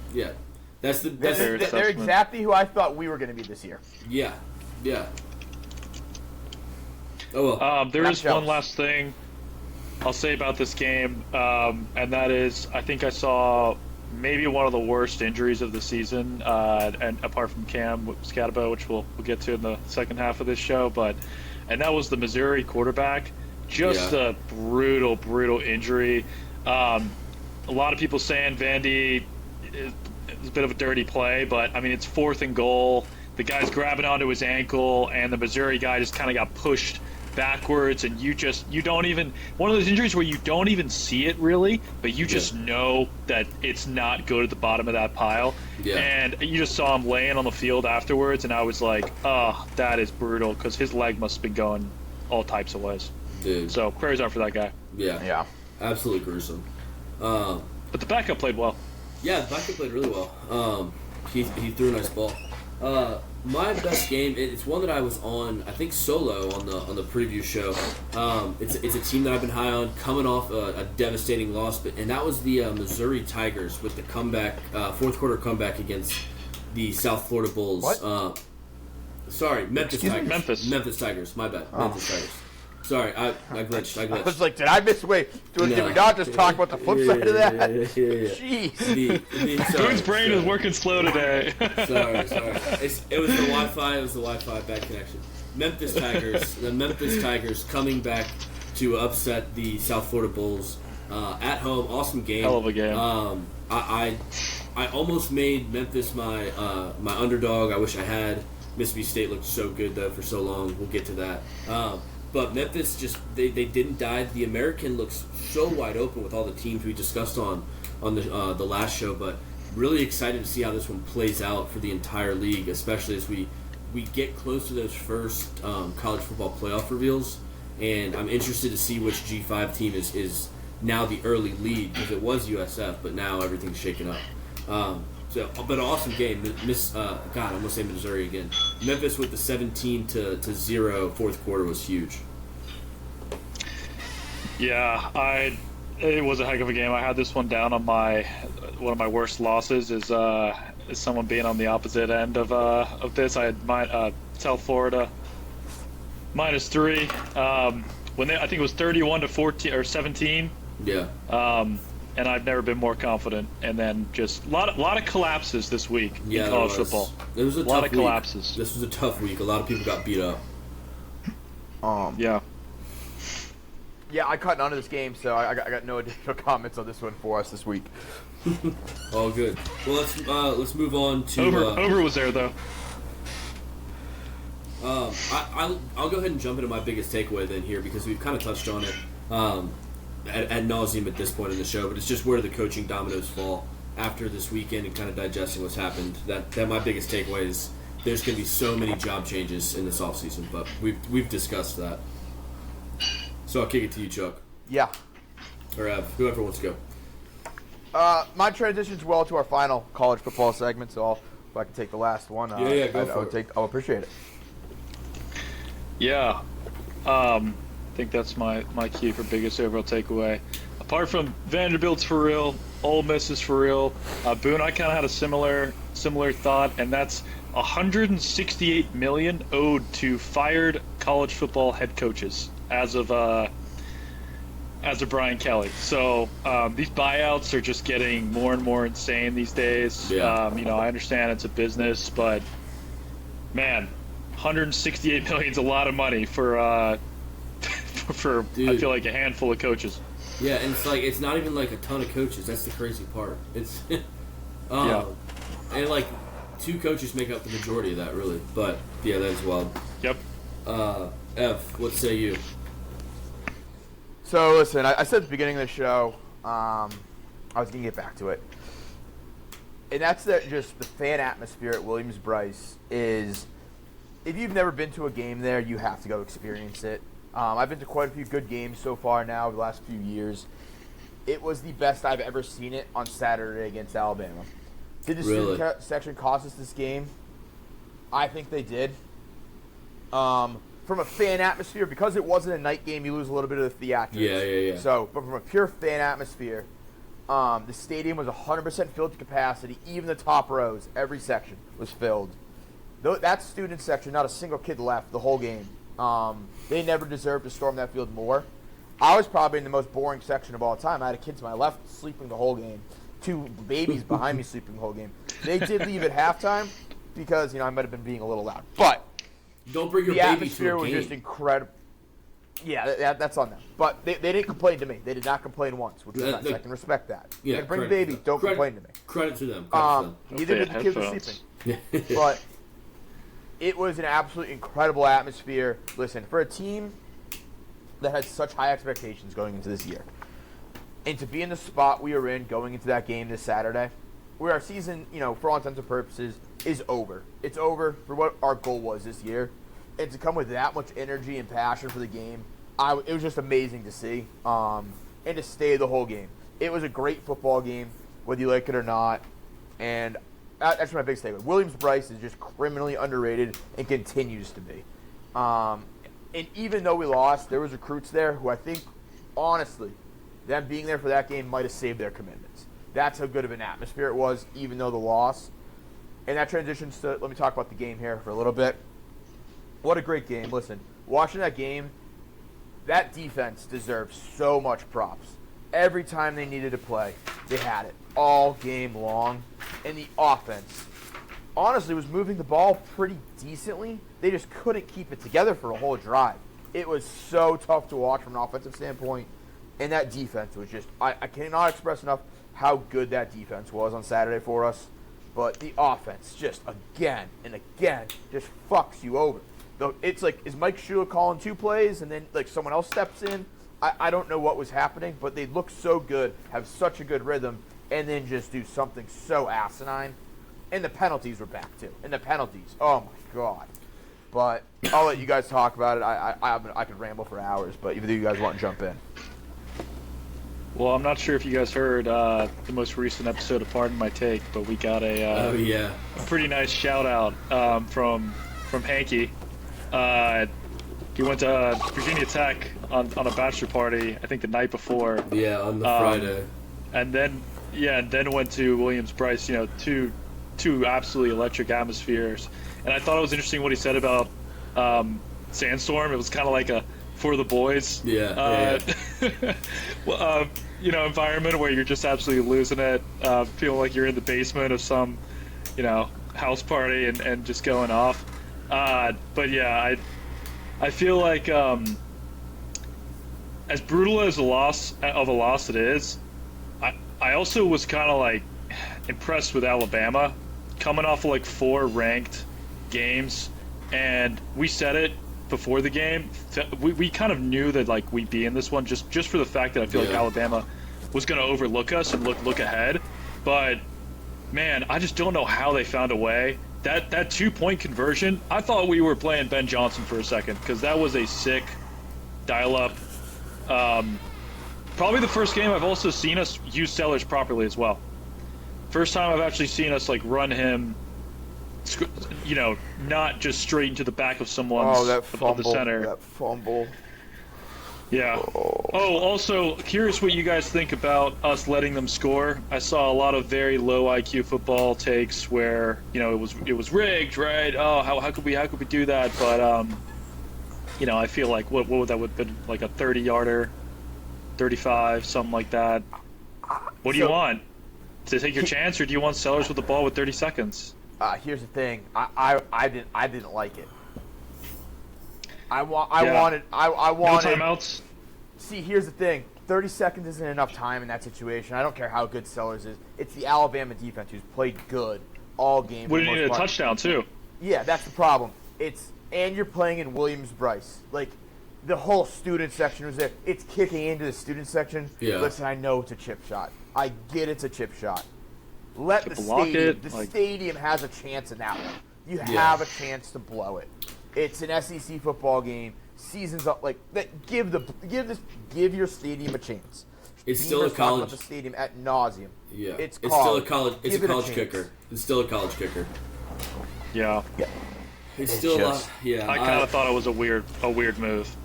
They're exactly who I thought we were going to be this year. Yeah. Oh well. There is one last thing I'll say about this game, and that is I think I saw maybe one of the worst injuries of the season, and apart from Cam Scatabo, which we'll get to in the second half of this show, and that was the Missouri quarterback. Just a brutal injury. A lot of people saying Vandy is a bit of a dirty play, but I mean it's 4th and goal. The guy's grabbing onto his ankle, and the Missouri guy just kind of got pushed backwards, and you don't even, one of those injuries where you don't even see it really, but you just know that it's not good at the bottom of that pile. And you just saw him laying on the field afterwards, and I was like, oh, that is brutal, because his leg must have been going all types of ways. Dude. So prayers out for that guy. Yeah, absolutely gruesome. But the backup played well. Yeah, the backup played really well. He threw a nice ball. My best game, it's one that I was on, I think solo on the preview show. It's a team that I've been high on, coming off a devastating loss, and that was the Missouri Tigers with the comeback, 4th quarter comeback against the South Florida Bulls. What? Sorry, Memphis Tigers. Memphis Tigers. My bad. Memphis Tigers. Sorry, I glitched. I was like, did I miss? Did we not just talk about the flip side of that? Jeez. Boon's brain is working slow today. Sorry. It was the Wi-Fi. It was the Wi-Fi bad connection. Memphis Tigers. The Memphis Tigers coming back to upset the South Florida Bulls at home. Awesome game. Hell of a game. I almost made Memphis my underdog. I wish I had. Mississippi State looked so good though for so long. We'll get to that. But Memphis they didn't die. The American looks so wide open with all the teams we discussed on the last show. But really excited to see how this one plays out for the entire league, especially as we get close to those first college football playoff reveals. And I'm interested to see which G5 team is now the early lead, because it was USF, but now everything's shaken up. But an awesome game. God, I'm gonna say Missouri again. Memphis with the 17-0 4th quarter was huge. Yeah, it was a heck of a game. I had this one down on one of my worst losses is someone being on the opposite end of this. I had South Florida -3. I think it was 31-14 or 17. Yeah. And I've never been more confident. And then just a lot of collapses this week in college football. It was a lot tough of week. collapses. This was a tough week. A lot of people got beat up. Yeah. Yeah, I caught none of this game, so I got no additional comments on this one for us this week. All good. Well, let's move on to Over was there though. I'll go ahead and jump into my biggest takeaway then here, because we've kind of touched on it ad nauseum at this point in the show, but it's just where the coaching dominoes fall after this weekend and kind of digesting what's happened. That my biggest takeaway is there's going to be so many job changes in this offseason, but we've discussed that. So I'll kick it to you, Chuck. Yeah. Or whoever wants to go. My transition's well to our final college football segment, so if I can take the last one, go for it. I'll appreciate it. Yeah. I think that's my key for biggest overall takeaway. Apart from Vanderbilt's for real, Ole Miss is for real. Boone, I kind of had a similar thought, and that's $168 million owed to fired college football head coaches as of Brian Kelly. So these buyouts are just getting more and more insane these days. Yeah. I understand it's a business, but man, $168 million is a lot of money for Dude. I feel like a handful of coaches. Yeah, and it's not even like a ton of coaches. That's the crazy part. It's Yeah. And two coaches make up the majority of that, really. But yeah, that's wild. Yep. F, what say you? So listen, I said at the beginning of the show, I was gonna get back to it, and that's that. Just the fan atmosphere at Williams-Brice is. If you've never been to a game there, you have to go experience it. I've been to quite a few good games so far now over the last few years. It was the best I've ever seen it on Saturday against Alabama. Did the student section cost us this game? I think they did. From a fan atmosphere, because it wasn't a night game, you lose a little bit of the theatrics. Yeah. So, but from a pure fan atmosphere, the stadium was 100% filled to capacity. Even the top rows, every section was filled. That student section, not a single kid left the whole game. They never deserved to storm that field more. I was probably in the most boring section of all time. I had a kid to my left sleeping the whole game. Two babies behind me sleeping the whole game. They did leave at halftime because, I might have been being a little loud. But don't bring your the baby atmosphere to a was game. just incredible. Yeah, that's on them. But they didn't complain to me. They did not complain once, which was nice. I can respect that. Yeah, bring the baby. Don't complain to me. Credit to them. Neither did the kids were sleeping. But it was an absolutely incredible atmosphere. Listen, for a team that had such high expectations going into this year, and to be in the spot we were in going into that game this Saturday, where our season, for all intents and purposes, is over. It's over for what our goal was this year. And to come with that much energy and passion for the game, it was just amazing to see, and to stay the whole game. It was a great football game, whether you like it or not, and that's my big statement. Williams-Brice is just criminally underrated and continues to be. And even though we lost, there was recruits there who I think, honestly, them being there for that game might have saved their commitments. That's how good of an atmosphere it was, even though the loss. And that transitions to, let me talk about the game here for a little bit. What a great game. Listen, watching that game, that defense deserves so much props. Every time they needed to play, they had it all game long. And the offense, honestly, was moving the ball pretty decently. They just couldn't keep it together for a whole drive. It was so tough to watch from an offensive standpoint. And that defense was just, I cannot express enough how good that defense was on Saturday for us. But the offense just again and again just fucks you over. It's like, is Mike Shula calling two plays and then someone else steps in? I don't know what was happening, but they look so good, have such a good rhythm, and then just do something so asinine. And the penalties were back too. And the penalties, oh my God. But I'll let you guys talk about it. I could ramble for hours, but either of you guys want to jump in. Well, I'm not sure if you guys heard the most recent episode of Pardon My Take, but we got a pretty nice shout out from Hanky. He went to Virginia Tech on a bachelor party, I think the night before. Yeah, on the Friday. And then went to Williams-Brice. Two absolutely electric atmospheres. And I thought it was interesting what he said about Sandstorm. It was kind of like a for the boys. Environment where you're just absolutely losing it, feeling like you're in the basement of some, house party and just going off. But yeah, I feel like as brutal as a loss it is, I also was kind of impressed with Alabama coming off of 4 ranked games, and we said it before the game. We kind of knew that we'd be in this one just for the fact that I feel like Alabama was going to overlook us and look ahead. But man, I just don't know how they found a way. That 2-point conversion, I thought we were playing Ben Johnson for a second, because that was a sick dial-up. Probably the first game I've also seen us use Sellers properly as well. First time I've actually seen us run him, not just straight into the back of someone's of the center. That fumble. Yeah. Oh, also, curious what you guys think about us letting them score. I saw a lot of very low IQ football takes where, it was rigged, right? Oh, how could we do that? But I feel like what would that would have been, a 30-yarder, 35, something like that. What do you want? To take your chance, or do you want Sellers with the ball with 30 seconds? Here's the thing. I didn't like it. I wanted. No timeouts. See, here's the thing. 30 seconds isn't enough time in that situation. I don't care how good Sellers is. It's the Alabama defense who's played good all game. Would have needed a touchdown too. Yeah, that's the problem. And you're playing in Williams-Brice. Like, the whole student section was there. It's kicking into the student section. Yeah. Listen, I know it's a chip shot. I get it's a chip shot. Let the block stadium. it, The stadium has a chance in that one. You have a chance to blow it. It's an SEC football game. Season's up. Like that. Give your stadium a chance. It's still a Beamer's talked college. about the stadium at nauseum. Yeah, it's still a college. It's Give a it college chance. kicker. It's still a college kicker. Yeah. It's still just- yeah. I kind of thought it was a weird move.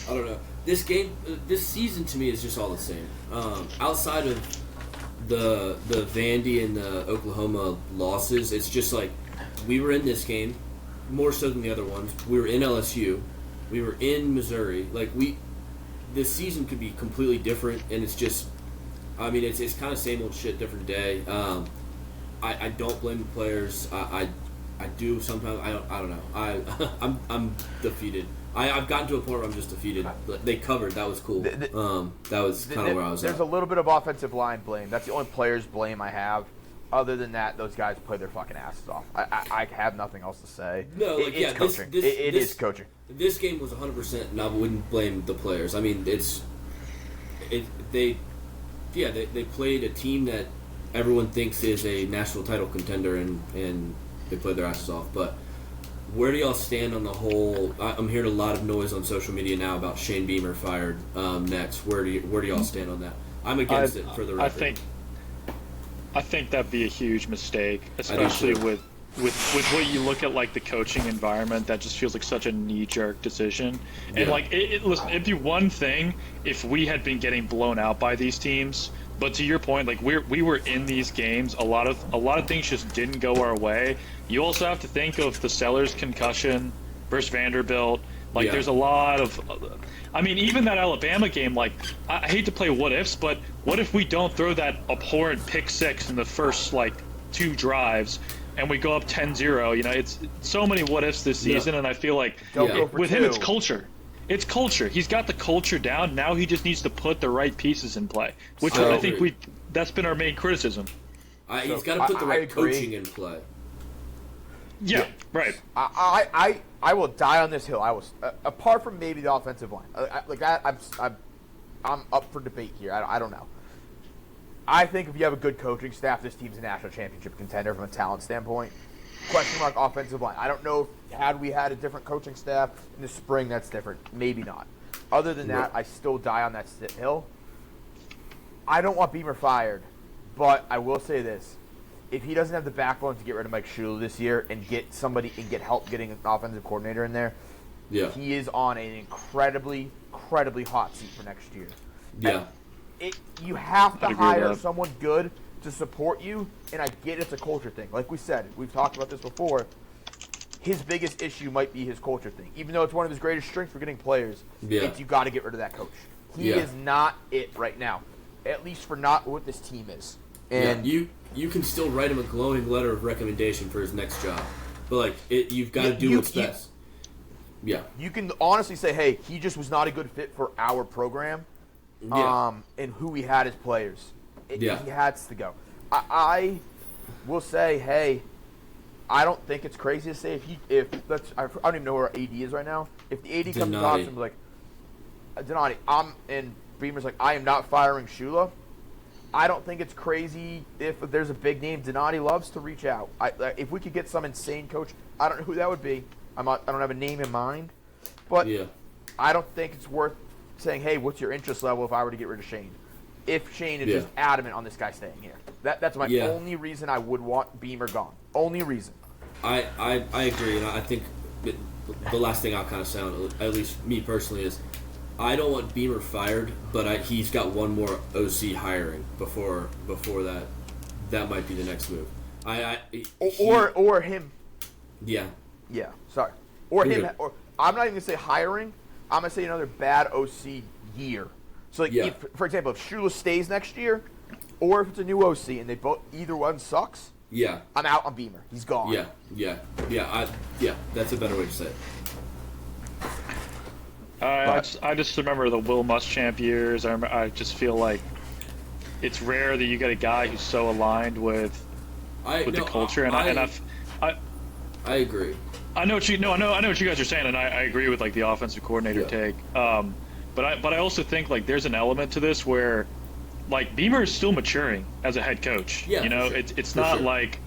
I don't know. This game, this season to me is just all the same. Outside of the Vandy and the Oklahoma losses, it's just like we were in this game more so than the other ones. We were in LSU, we were in Missouri. Like this season could be completely different, and it's just, I mean, it's kind of same old shit, different day. I don't blame the players. I do sometimes. I don't know. I'm defeated. I've gotten to a point where I'm just defeated. They covered. That was cool. That was kind of where I was There's at. a little bit of offensive line blame. That's the only players blame I have. Other than that, those guys play their fucking asses off. I have nothing else to say. No, like, it's coaching. It is coaching. This game was 100%, and I wouldn't blame the players. I mean, they played a team that everyone thinks is a national title contender, and they played their asses off. But where do y'all stand on the whole? I'm hearing a lot of noise on social media now about Shane Beamer fired next. Where do y'all stand on that? I'm against it for the record. I think that'd be a huge mistake, especially with what you look at, like the coaching environment. That just feels like such a knee-jerk decision. And like, listen, it'd be one thing if we had been getting blown out by these teams. But to your point, like we were in these games, a lot of things just didn't go our way. You also have to think of the Sellers concussion versus Vanderbilt. Like there's a lot of, I mean, even that Alabama game. Like I hate to play what ifs, but what if we don't throw that abhorrent pick six in the first like 2 drives, and we go up 10-0? You know, it's so many what ifs this season, and I feel like with him, it's culture. It's culture. He's got the culture down. Now he just needs to put the right pieces in play, which I think that's been our main criticism. He's got to put the right coaching in play. Yeah, right. I will die on this hill. I was apart from maybe the offensive line, like that. I'm up for debate here. I don't know. I think if you have a good coaching staff, this team's a national championship contender from a talent standpoint. Question mark offensive line. I don't know if had we had a different coaching staff in the spring, that's different. Maybe not. Other than that, I still die on that hill. I don't want Beamer fired, but I will say this. If he doesn't have the backbone to get rid of Mike Shula this year and get somebody and get help getting an offensive coordinator in there, he is on an incredibly hot seat for next year. Yeah. You have to hire someone good to support you, and I get it's a culture thing. Like we said, we've talked about this before. His biggest issue might be his culture thing. Even though it's one of his greatest strengths for getting players, it's you got to get rid of that coach. He is not it right now, at least for not what this team is. And you can still write him a glowing letter of recommendation for his next job, but like you've got to do what's best. You can honestly say, hey, he just was not a good fit for our program, and who we had as players. He has to go. I will say, hey, I don't think it's crazy to say I don't even know where AD is right now. If the AD comes and talks and be like, Donati, and Beamer's like, I am not firing Shula. I don't think it's crazy if there's a big name Donati loves to reach out. If we could get some insane coach, I don't know who that would be. I don't have a name in mind, but I don't think it's worth saying, hey, what's your interest level if I were to get rid of Shane? If Shane is just adamant on this guy staying here. That's my only reason I would want Beamer gone. Only reason. I agree, and I think the last thing I'll kind of say on, at least me personally, is I don't want Beamer fired, but he's got one more OC hiring before that might be the next move. Or him. Yeah. Yeah. Sorry. Or him. Or I'm not even gonna say hiring. I'm gonna say another bad OC year. So like, for example, if Shula stays next year, or if it's a new OC and either one sucks. Yeah. I'm out on Beamer. He's gone. Yeah. That's a better way to say it. I just remember the Will Muschamp years. I just feel like it's rare that you get a guy who's so aligned with the culture, I agree. I know what you guys are saying, and I agree with like the offensive coordinator take. But I also think like there's an element to this where like Beamer is still maturing as a head coach. Yeah, you know, sure. it's not sure. like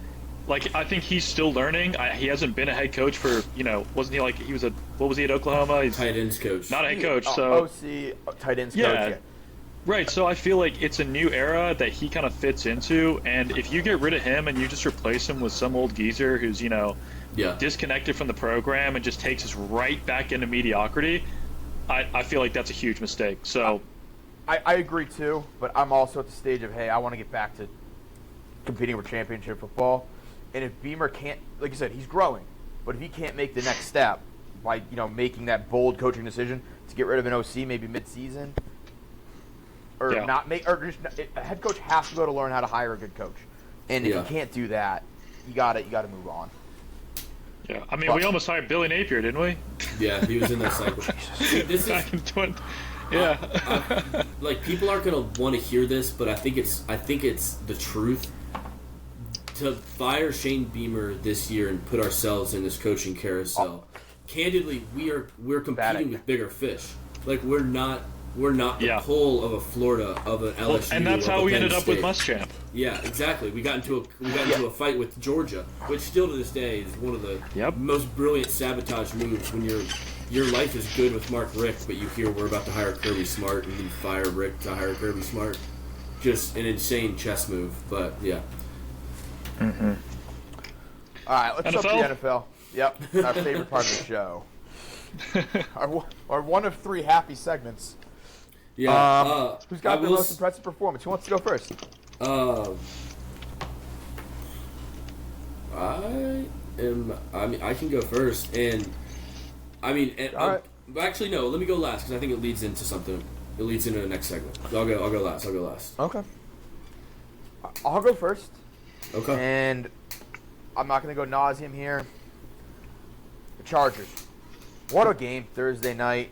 I think he's still learning. He hasn't been a head coach for, wasn't he like he was what was he at Oklahoma? He's tight ends coach. not a head coach. So OC tight ends coach. yeah. Right, so I feel like it's a new era that he kind of fits into, and if you get rid of him and you just replace him with some old geezer who's, disconnected from the program and just takes us right back into mediocrity, I feel like that's a huge mistake. So I agree too, but I'm also at the stage of, hey, I want to get back to competing for championship football. And if Beamer can't, like you said, he's growing, but if he can't make the next step by, making that bold coaching decision to get rid of an OC maybe mid-season, a head coach has to go to learn how to hire a good coach. And if you can't do that, you got to move on. Yeah, I mean, we almost hired Billy Napier, didn't we? Yeah, he was in that cycle. This back in 20. Yeah. Like, people aren't gonna want to hear this, but I think it's the truth. To fire Shane Beamer this year and put ourselves in this coaching carousel, candidly, we're competing with bigger fish. Like, we're not the pull of a Florida, of an LSU, and that's how we ended up with State. Muschamp. Yeah, exactly. We got into a fight with Georgia, which still to this day is one of the most brilliant sabotage moves. When your life is good with Mark Richt, but you hear we're about to hire Kirby Smart, and you fire Richt to hire Kirby Smart. Just an insane chess move, but yeah. Mm-hmm. All right, let's jump to the NFL. Yep, our favorite part of the show. our one of three happy segments. Yeah. Who's got the most impressive performance? Who wants to go first? I can go first, and actually no. Let me go last because I think it leads into something. It leads into the next segment. So I'll go last. Okay. I'll go first. Okay. And I'm not going to go nauseum here. The Chargers. What a game Thursday night.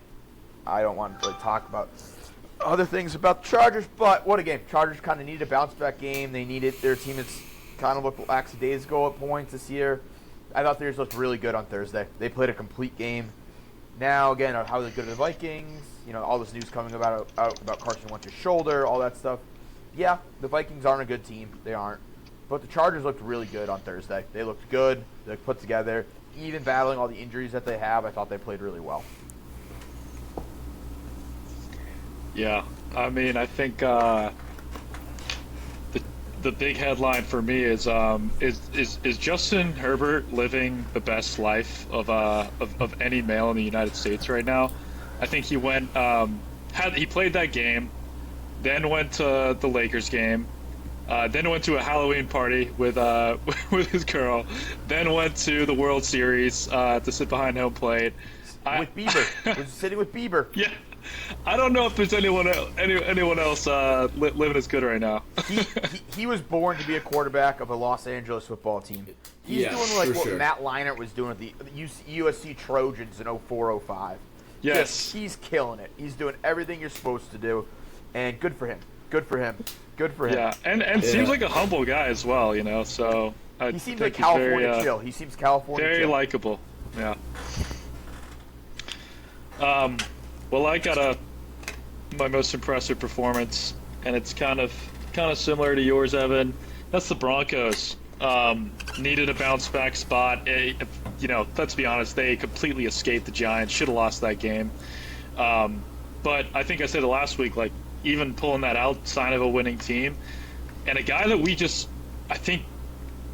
I don't want to really talk about other things about the Chargers, but what a game. Chargers kind of needed a bounce-back game. They needed their team has kind of looked lackadaisical at points this year. I thought theirs looked really good on Thursday. They played a complete game. Now, again, how they good at the Vikings, all this news coming about Carson Wentz's shoulder, all that stuff. Yeah, the Vikings aren't a good team. They aren't. But the Chargers looked really good on Thursday. They looked good. They put together. Even battling all the injuries that they have, I thought they played really well. Yeah, I mean, I think the big headline for me is Justin Herbert living the best life of any male in the United States right now. I think he went he played that game, then went to the Lakers game, then went to a Halloween party with his girl, then went to the World Series to sit behind home plate with Bieber. Was sitting with Bieber. Yeah. I don't know if there's anyone else living as good right now. he was born to be a quarterback of a Los Angeles football team. He's doing like what Matt Leinart was doing at the USC Trojans in 04-05. Yes. He's killing it. He's doing everything you're supposed to do, and good for him. Yeah, and seems like a humble guy as well, so he seems like California chill. He seems California very chill. likable. Yeah. Well, I got my most impressive performance, and it's kind of similar to yours, Evan. That's the Broncos. Needed a bounce back spot. Let's be honest, they completely escaped the Giants. Should have lost that game. But I think I said it last week, like even pulling that out, sign of a winning team. And a guy that I think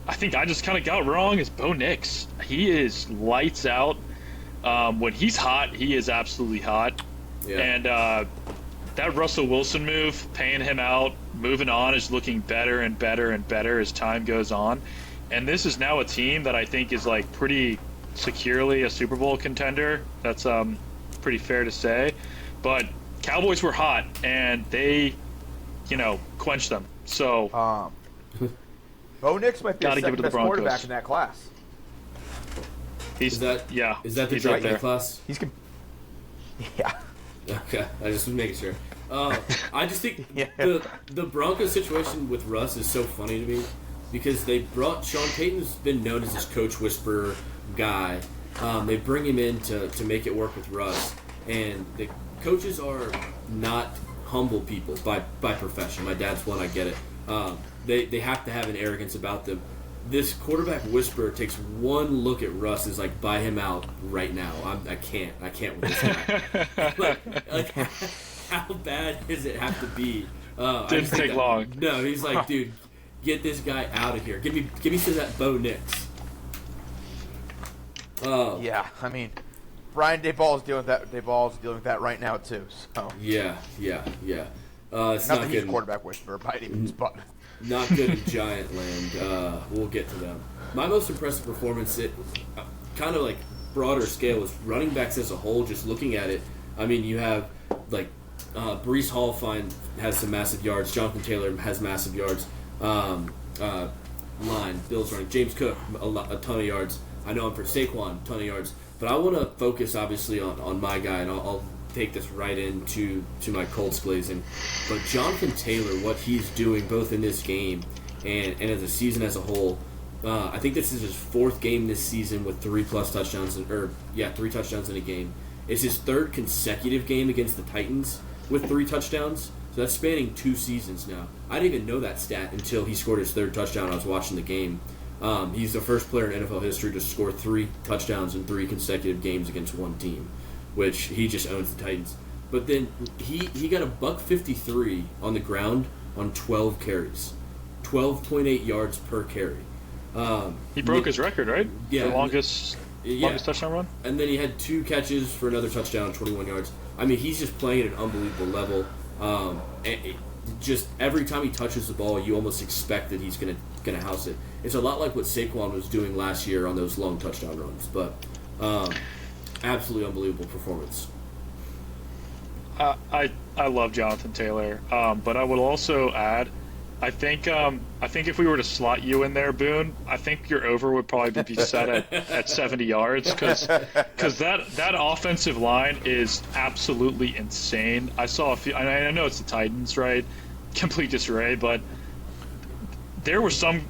I just kind of got wrong is Bo Nix. He is lights out. When he's hot, he is absolutely hot. Yeah. And that Russell Wilson move, paying him out, moving on, is looking better and better and better as time goes on. And this is now a team that I think is like pretty securely a Super Bowl contender. That's pretty fair to say. But Cowboys were hot, and they, quenched them. So Bo Nix might be the second best quarterback in that class. Is that the Drake right class? Yeah. Okay, I just was making sure. I just think the Broncos situation with Russ is so funny to me because they brought Sean Payton's been known as this coach whisperer guy. They bring him in to make it work with Russ, and the coaches are not humble people by profession. My dad's one, I get it. They have to have an arrogance about them. This quarterback whisperer takes one look at Russ, is like, buy him out right now. I can't with this guy. like how bad does it have to be? Didn't take long. No, he's like, dude, get this guy out of here. Give me some of that Bo Nix. Yeah, I mean, Brian Daboll's dealing with that. Daboll's dealing with that right now too. So yeah. It's not not that he's good. Quarterback whisperer by any means, but Not good in Giant Land. We'll get to them. My most impressive performance, kind of like broader scale, was running backs as a whole. Just looking at it, I mean, you have like Breece Hall has some massive yards. Jonathan Taylor has massive yards. Bills running. James Cook, a ton of yards. I know I'm for Saquon, ton of yards. But I want to focus, obviously, on my guy, and I'll take this right into my Colts glazing. But Jonathan Taylor, what he's doing both in this game and as a season as a whole, I think this is his fourth game this season with 3+ touchdowns, 3 touchdowns in a game. It's his third consecutive game against the Titans with 3 touchdowns. So that's spanning 2 seasons now. I didn't even know that stat until he scored his third touchdown. I was watching the game. He's the first player in NFL history to score 3 touchdowns in 3 consecutive games against one team, which he just owns the Titans. But then he got a $153 on the ground on 12 carries, 12.8 yards per carry. He broke his record, right? Yeah. The longest touchdown run? And then he had 2 catches for another touchdown, 21 yards. I mean, he's just playing at an unbelievable level. Just every time he touches the ball, you almost expect that he's gonna house it. It's a lot like what Saquon was doing last year on those long touchdown runs. But absolutely unbelievable performance. I love Jonathan Taylor, but I would also add, I think if we were to slot you in there, Boone, I think your over would probably be set at 70 yards because that offensive line is absolutely insane. I saw a few. I know it's the Titans, right? Complete disarray, but there were some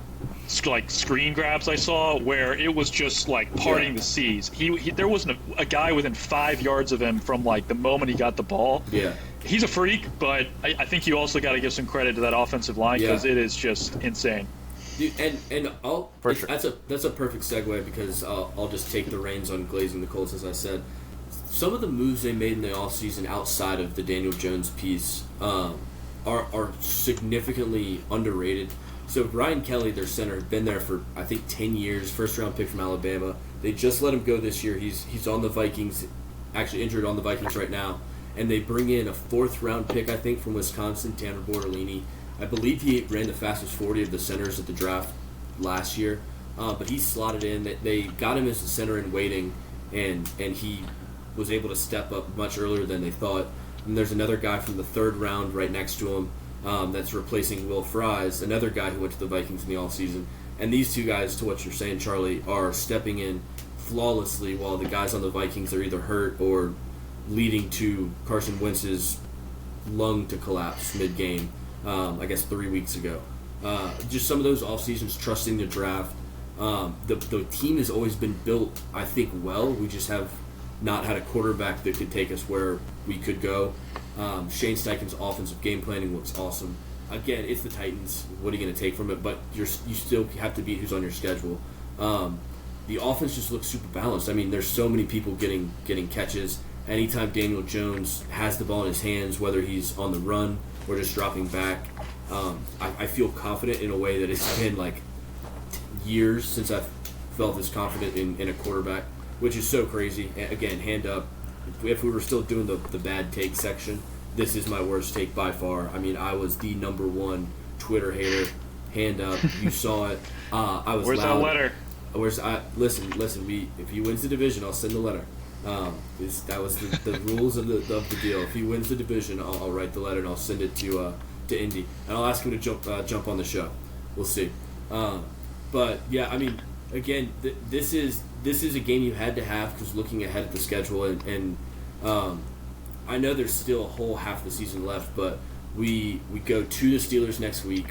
like screen grabs I saw where it was just like parting the seas. There wasn't a guy within 5 yards of him from like the moment he got the ball. Yeah. He's a freak, but I think you also got to give some credit to that offensive line because it is just insane. Dude, and that's a perfect segue because I'll just take the reins on glazing the Colts. As I said, some of the moves they made in the offseason outside of the Daniel Jones piece are significantly underrated. So Brian Kelly, their center, has been there for I think 10 years. First round pick from Alabama. They just let him go this year. He's on the Vikings, actually injured on the Vikings right now. And they bring in a 4th round pick, I think, from Wisconsin, Tanner Bortolini. I believe he ran the fastest 40 of the centers at the draft last year. But he slotted in. They got him as the center in waiting, and he was able to step up much earlier than they thought. And there's another guy from the 3rd round right next to him that's replacing Will Fries, another guy who went to the Vikings in the offseason. And these 2 guys, to what you're saying, Charlie, are stepping in flawlessly while the guys on the Vikings are either hurt or leading to Carson Wentz's lung to collapse mid-game, I guess 3 weeks ago. Just some of those off-seasons, trusting the draft. The team has always been built, I think, well. We just have not had a quarterback that could take us where we could go. Shane Steichen's offensive game planning looks awesome. Again, it's the Titans. What are you going to take from it? But you still have to beat who's on your schedule. The offense just looks super balanced. I mean, there's so many people getting catches. Anytime Daniel Jones has the ball in his hands, whether he's on the run or just dropping back, I feel confident in a way that it's been like years since I've felt this confident in a quarterback, which is so crazy. Again, hand up. If we were still doing the bad take section, this is my worst take by far. I mean, I was the number 1 Twitter hater. Hand up. You saw it. I was Where's loud. that letter? Listen. If he wins the division, I'll send the letter. That was the rules of the deal. If he wins the division, I'll write the letter and I'll send it to Indy, and I'll ask him to jump on the show. We'll see. But yeah, I mean, again, this is a game you had to have because looking ahead at the schedule, and I know there's still a whole half the season left, but we go to the Steelers next week,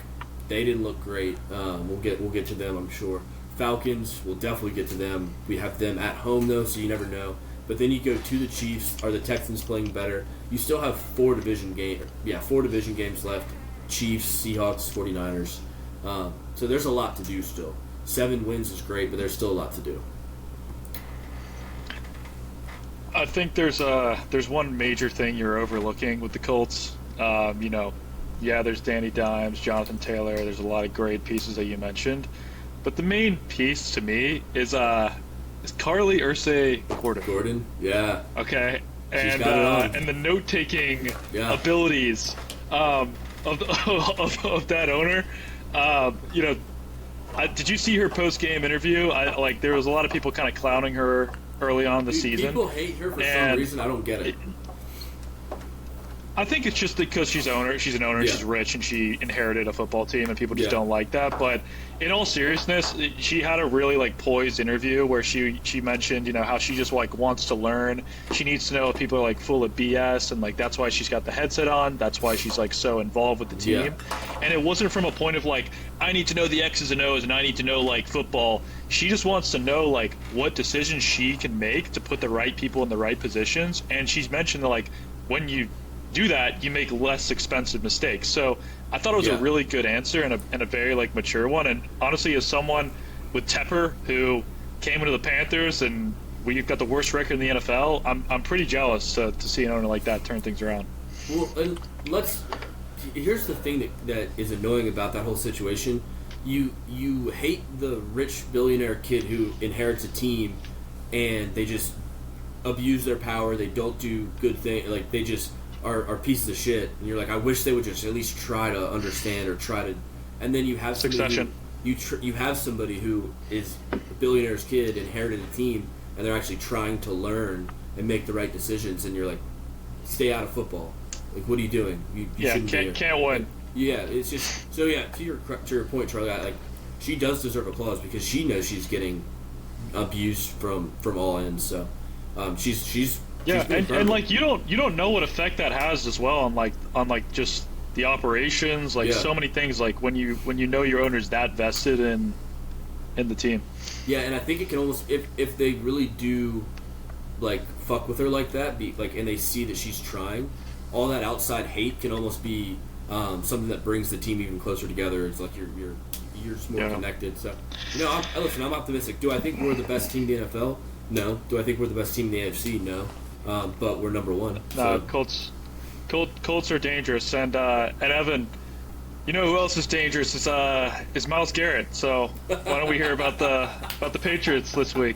They didn't look great. We'll get to them, I'm sure. Falcons, we'll definitely get to them. We have them at home though, so you never know. But then you go to the Chiefs. Are the Texans playing better? You still have 4 division games left. Chiefs, Seahawks, 49ers. So there's a lot to do still. 7 wins is great, but there's still a lot to do. I think there's one major thing you're overlooking with the Colts. There's Danny Dimes, Jonathan Taylor. There's a lot of great pieces that you mentioned, but the main piece to me is Carly Ursay Gordon. Gordon, yeah. Okay, She's got it on. and the note-taking abilities of that owner. Did you see her post-game interview? There was a lot of people kind of clowning her early on in the season. People hate her for some reason. I don't get it. I think it's just because she's an owner. She's rich, and she inherited a football team, and people just don't like that. But in all seriousness, she had a really poised interview where she mentioned how she just wants to learn. She needs to know if people are full of BS, and that's why she's got the headset on. That's why she's so involved with the team. Yeah. And it wasn't from a point of I need to know the X's and O's, and I need to know football. She just wants to know what decisions she can make to put the right people in the right positions. And she's mentioned that when you do that, you make less expensive mistakes. So I thought it was a really good answer and a very mature one. And honestly, as someone with Tepper who came into the Panthers and we've got the worst record in the NFL, I'm pretty jealous to see an owner like that turn things around. Well, here's the thing that is annoying about that whole situation. You hate the rich billionaire kid who inherits a team and they just abuse their power. They don't do good things. They just are pieces of shit, and you're I wish they would just at least try to understand or try to. And then you have somebody you have somebody who is a billionaire's kid, inherited a team, and they're actually trying to learn and make the right decisions, and you're stay out of football. What are you doing? You can't win. Yeah, it's just so. Yeah, to your point, Charlie. She does deserve applause because she knows she's getting abused from all ends. So she's. Yeah, and you don't know what effect that has as well on just the operations, so many things when you know your owner's that vested in the team. Yeah, and I think it can almost if they really do fuck with her like that, and they see that she's trying, all that outside hate can almost be something that brings the team even closer together. It's you're just more connected. So I'm optimistic. Do I think we're the best team in the NFL? No. Do I think we're the best team in the AFC? No. But we're number 1. So. Colts are dangerous, and Evan, who else is dangerous is Myles Garrett. So why don't we hear about the Patriots this week?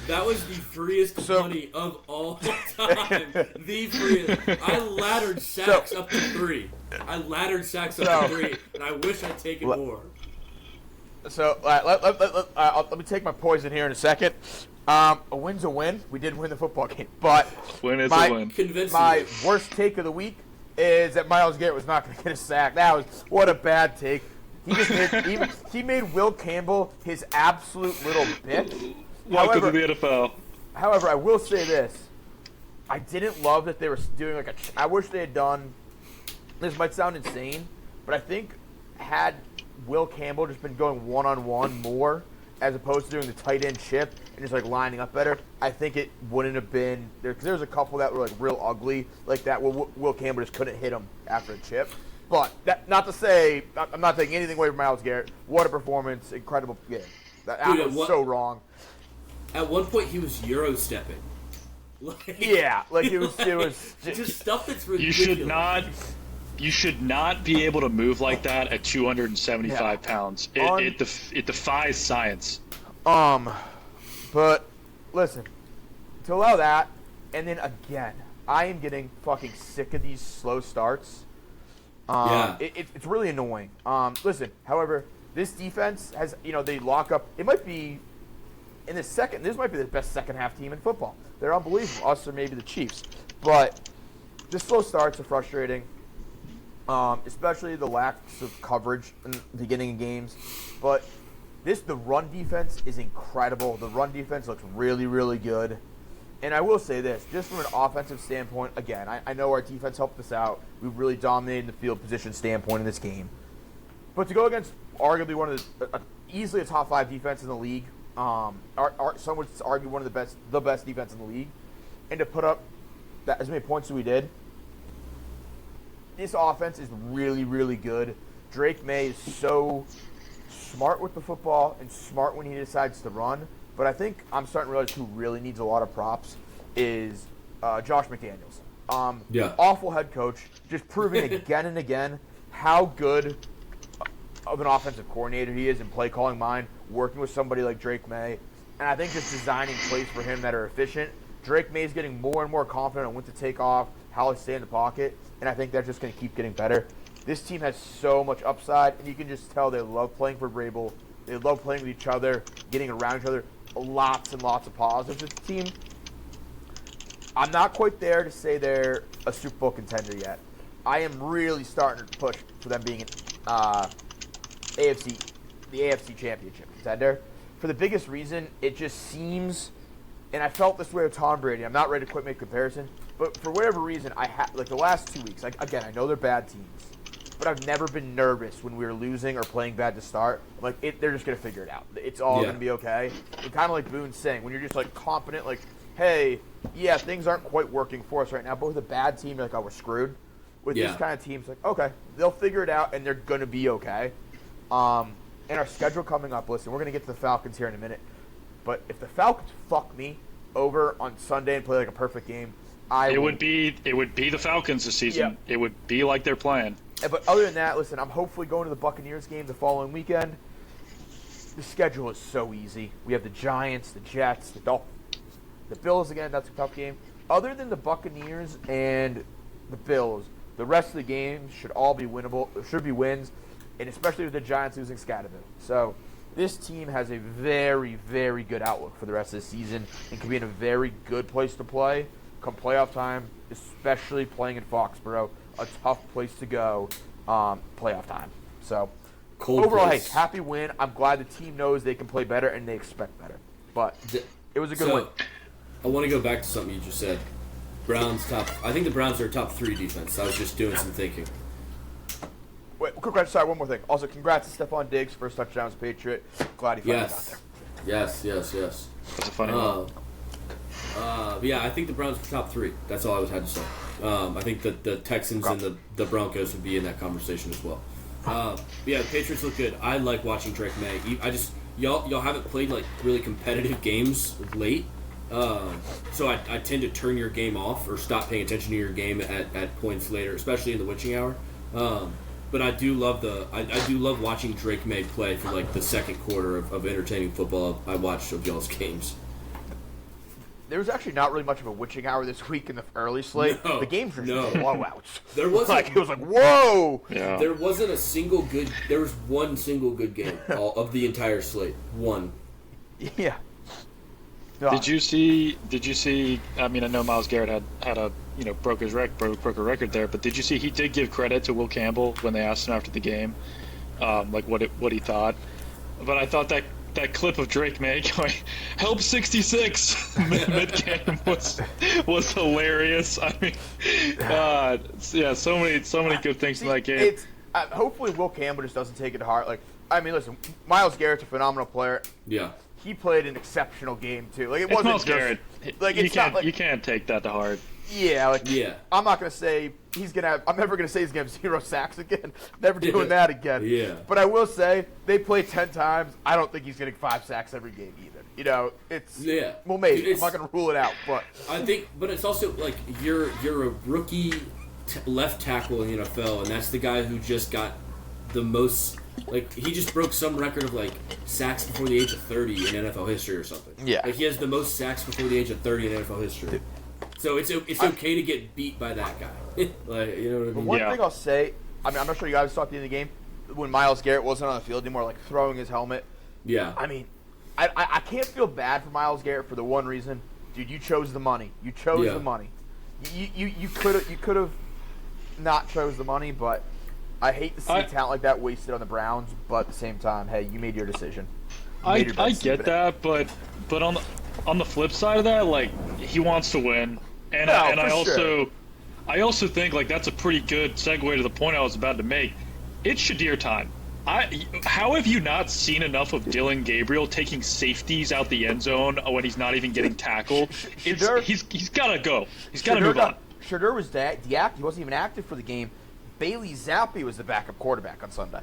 That was the freest money of all time. The freest. I laddered sacks up to 3. And I wish I'd taken more. So let me take my poison here in a second. A win's a win. We did win the football game, but win is a win. My worst take of the week is that Myles Garrett was not going to get a sack. What a bad take. He made Will Campbell his absolute little bitch. Welcome to the NFL. However, I will say this: I didn't love that they were doing I wish they had done. This might sound insane, but I think had Will Campbell just been going one-on-one more, as opposed to doing the tight end chip and just lining up better, I think it wouldn't have been there. Because there's a couple that were real ugly like that. Will Campbell just couldn't hit him after a chip. But that, not to say I'm not taking anything away from Myles Garrett. What a performance! Incredible game. That was so wrong. At one point, he was Euro stepping. It was just stuff that's ridiculous. You should not be able to move like that at 275 pounds. It defies science. But listen, to allow that, and then again, I am getting fucking sick of these slow starts. It's really annoying. Listen, however, this defense has, they lock up. It might be in the second. This might be the best second half team in football. They're unbelievable. Us or maybe the Chiefs, but the slow starts are frustrating. Especially the lacks of coverage in the beginning of games. But the run defense is incredible. The run defense looks really, really good. And I will say this, just from an offensive standpoint, again, I know our defense helped us out. We really dominated the field position standpoint in this game. But to go against arguably one of easily a top 5 defense in the league, some would argue one of the best defense in the league, and to put up as many points as we did, this offense is really, really good. Drake May is so smart with the football and smart when he decides to run. But I think I'm starting to realize who really needs a lot of props is Josh McDaniels. Awful head coach, just proving again and again how good of an offensive coordinator he is in play calling mind, working with somebody like Drake May, and I think just designing plays for him that are efficient. Drake May is getting more and more confident on when to take off, how to stay in the pocket, and I think that's just going to keep getting better. This team has so much upside, and you can just tell they love playing for Vrabel. They love playing with each other, getting around each other. Lots and lots of positives with the team. I'm not quite there to say they're a Super Bowl contender yet. I am really starting to push for them being the AFC Championship contender. For the biggest reason, it just seems, and I felt this way with Tom Brady. I'm not ready to quite make a comparison, but for whatever reason, the last 2 weeks. Again, I know they're bad teams, but I've never been nervous when we were losing or playing bad to start. They're just gonna figure it out. It's all gonna be okay. And kind of like Boone's saying, when you're just confident, hey, yeah, things aren't quite working for us right now, but with a bad team, you're like, oh, we're screwed. With these kind of teams, okay, they'll figure it out and they're gonna be okay. And our schedule coming up, listen, we're gonna get to the Falcons here in a minute, but if the Falcons fuck me over on Sunday and play a perfect game, it would be the Falcons this season. Yeah. It would be like they're playing. But other than that, listen, I'm hopefully going to the Buccaneers game the following weekend. The schedule is so easy. We have the Giants, the Jets, the Dolphins, the Bills again. That's a tough game. Other than the Buccaneers and the Bills, the rest of the games should all be winnable. Should be wins, and especially with the Giants losing Scatterville. So this team has a very, very good outlook for the rest of the season and can be in a very good place to play come playoff time, especially playing in Foxborough. A tough place to go playoff time. So overall, hey, happy win. I'm glad the team knows they can play better and they expect better. But it was a good win. I want to go back to something you just said. I think the Browns are a top 3 defense. I was just doing some thinking. Wait, quick, sorry, one more thing. Also, congrats to Stephon Diggs, first touchdown as a Patriot. Glad he finally got there. Yes. That's a funny one. Yeah, I think the Browns are top 3. That's all I had to say. I think that the Texans and the Broncos would be in that conversation as well. The Patriots look good. I like watching Drake May. Y'all haven't played really competitive games late, so I tend to turn your game off or stop paying attention to your game at points later, especially in the witching hour. But I do love I do love watching Drake May play for the second quarter of entertaining football I watched of y'all's games. There was actually not really much of a witching hour this week in the early slate. No, the games were blowouts. There wasn't. It was whoa. Yeah. There wasn't a single good. There was one single good game of the entire slate. One. Yeah. Did you see? I mean, I know Myles Garrett had a broke a record there, but did you see he did give credit to Will Campbell when they asked him after the game, what he thought. But I thought that clip of Drake May going, help 66 mid-game was hilarious. I mean, so many good things in that game. Hopefully Will Campbell just doesn't take it to heart. Listen, Myles Garrett's a phenomenal player. Yeah. He played an exceptional game too. It it's wasn't Myles just Garrett. You can't take that to heart. Yeah, yeah. I'm not gonna say he's gonna have. I'm never gonna say he's gonna have 0 sacks again. Never doing that again. Yeah. But I will say they play 10 times. I don't think he's getting 5 sacks every game either. It's Well, maybe I'm not gonna rule it out, but I think. But it's also you're a rookie left tackle in the NFL, and that's the guy who just got the most. He just broke some record of sacks before the age of 30 in NFL history or something. Yeah. He has the most sacks before the age of 30 in NFL history. So it's okay to get beat by that guy. You know what I mean? But one thing I'll say, I'm not sure you guys saw at the end of the game when Myles Garrett wasn't on the field anymore, throwing his helmet. Yeah. I mean, I can't feel bad for Myles Garrett for the one reason, dude. You chose the money. You chose the money. You could have not chose the money, but I hate to see talent like that wasted on the Browns. But at the same time, hey, you made your decision. I get that, but on the flip side of that, he wants to win, and I also think that's a pretty good segue to the point I was about to make. It's Shadir time. How have you not seen enough of Dylan Gabriel taking safeties out the end zone when he's not even getting tackled? He's got to go. He's got to move on. Shedeur was deactivated. He wasn't even active for the game. Bailey Zappi was the backup quarterback on Sunday.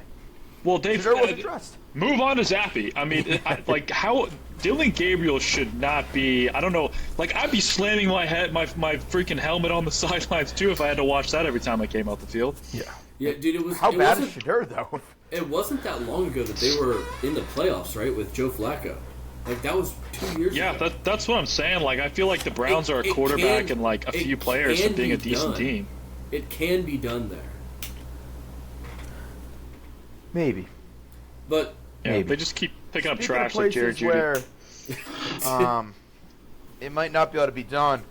Well, Dave, Shedeur wasn't dressed. Move on to Zappi. I mean, how Dylan Gabriel should not be. I don't know. Like, I'd be slamming my freaking helmet on the sidelines too if I had to watch that every time I came out the field. Yeah, dude. How bad is Shedeur though? It wasn't that long ago that they were in the playoffs, right, with Joe Flacco. Like, that was 2 years ago. Yeah, that's what I'm saying. Like, I feel like the Browns are a quarterback and, like, a few players from being a decent team. It can be done there. Maybe. But yeah, they just keep picking up trash like Jared Judy. Where, it might not be able to be done.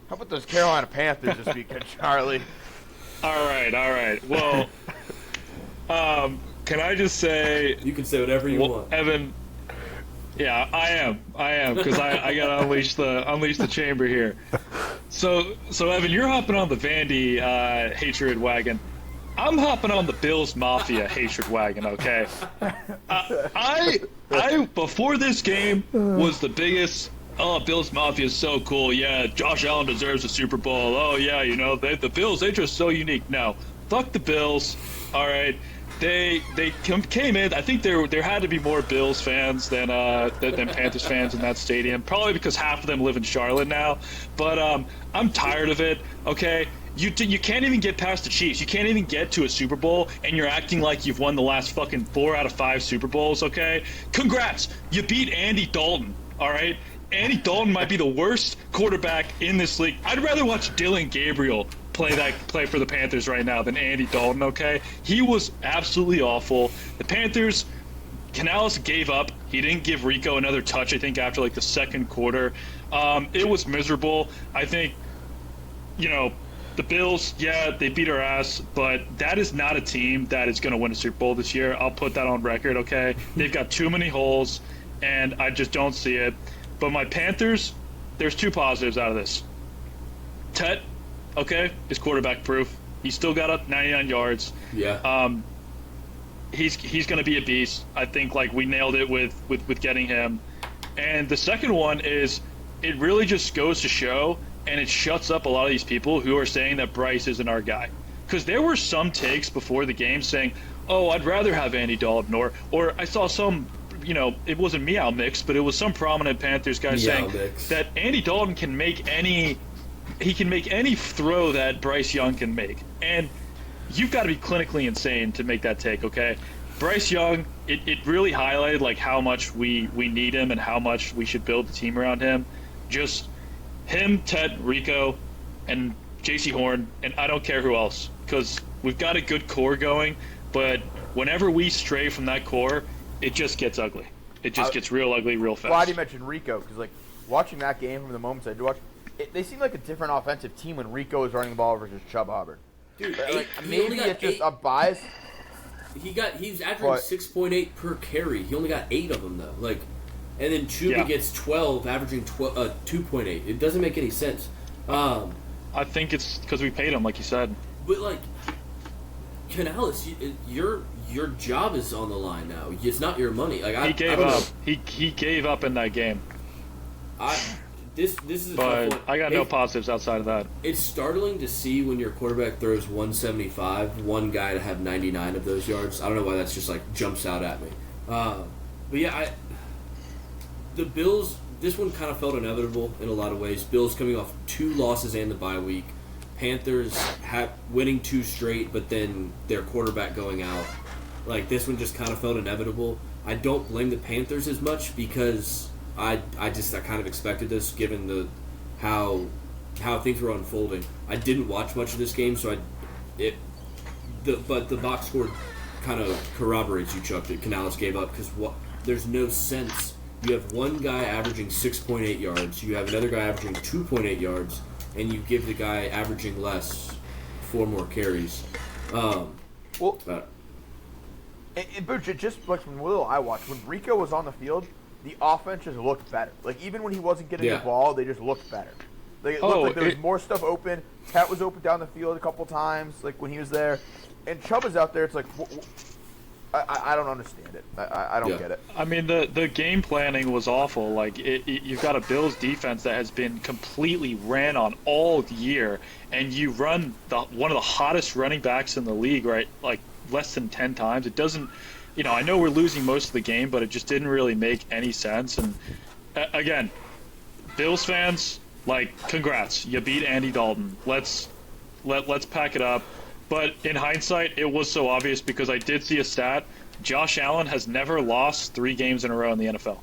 How about those Carolina Panthers this weekend, Charlie? All right. Well, can I just say... You can say whatever you want. Evan... Yeah, I am, because I gotta unleash the chamber here. So Evan, you're hopping on the Vandy hatred wagon. I'm hopping on the Bills Mafia hatred wagon. Okay, I before this game was the biggest. Oh, Bills Mafia is so cool. Yeah, Josh Allen deserves a Super Bowl. Oh yeah, the Bills, they're just so unique. No, fuck the Bills. All right. They came in. I think there had to be more Bills fans than Panthers fans in that stadium. Probably because half of them live in Charlotte now. But I'm tired of it. Okay, you can't even get past the Chiefs. You can't even get to a Super Bowl, and you're acting like you've won the last fucking 4 out of 5 Super Bowls. Okay, congrats, you beat Andy Dalton. All right. Andy Dalton might be the worst quarterback in this league. I'd rather watch Dylan Gabriel play for the Panthers right now than Andy Dalton, okay? He was absolutely awful. The Panthers, Canales gave up. He didn't give Rico another touch, I think, after, like, the second quarter. It was miserable. I think, the Bills, yeah, they beat our ass, but that is not a team that is going to win a Super Bowl this year. I'll put that on record, okay? They've got too many holes, and I just don't see it. But my Panthers, there's 2 positives out of this. Tet, okay, is quarterback proof. He's still got up 99 yards. Yeah. He's going to be a beast. I think like we nailed it with getting him. And the second one is it really just goes to show, and it shuts up a lot of these people who are saying that Bryce isn't our guy. Because there were some takes before the game saying, "Oh, I'd rather have Andy Dalton," or I saw some. It wasn't Meow Mix, but it was some prominent Panthers guy saying that Andy Dalton can make any throw that Bryce Young can make. And you've got to be clinically insane to make that take, okay? Bryce Young, it really highlighted like how much we need him and how much we should build the team around him. Just him, Ted, Rico, and JC Horn, and I don't care who else, because we've got a good core going, but whenever we stray from that core, it just gets ugly. It just gets real ugly real fast. Glad you mentioned Rico, because like watching that game from the moments I did watch, they seem like a different offensive team when Rico is running the ball versus Chubb Hubbard. Dude, maybe it's just a bias. He's averaging 6.8 per carry. He only got 8 of them though. And then Chuba gets 12, averaging 2.8. It doesn't make any sense. I think it's because we paid him, like you said. But like, Canales, your job is on the line now. It's not your money. Like he gave up. He gave up in that game. This is a but tough one. I got no positives outside of that. It's startling to see when your quarterback throws 175, one guy to have 99 of those yards. I don't know why that's just like jumps out at me. But yeah, the Bills. This one kind of felt inevitable in a lot of ways. Bills coming off 2 losses and the bye week. Panthers winning 2 straight, but then their quarterback going out. Like, this one just kind of felt inevitable. I don't blame the Panthers as much because I kind of expected this given how things were unfolding. I didn't watch much of this game, so but the box score kind of corroborates you, Chuck, that Canales gave up because there's no sense. You have one guy averaging 6.8 yards, you have another guy averaging 2.8 yards, and you give the guy averaging less 4 more carries. But just like from little I watched, when Rico was on the field, the offense just looked better. Like even when he wasn't getting the ball, they just looked better. Like it looked like there was more stuff open. Cat was open down the field a couple times, like when he was there, and Chubb is out there. It's like, I don't understand it. I don't get it. I mean, the game planning was awful. Like, you've got a Bills defense that has been completely ran on all year, and you run one of the hottest running backs in the league, right? Like, less than 10 times. It doesn't, I know we're losing most of the game, but it just didn't really make any sense. And again, Bills fans, like, congrats, you beat Andy Dalton. Let's pack it up. But in hindsight, it was so obvious because I did see a stat. Josh Allen has never lost 3 games in a row in the NFL.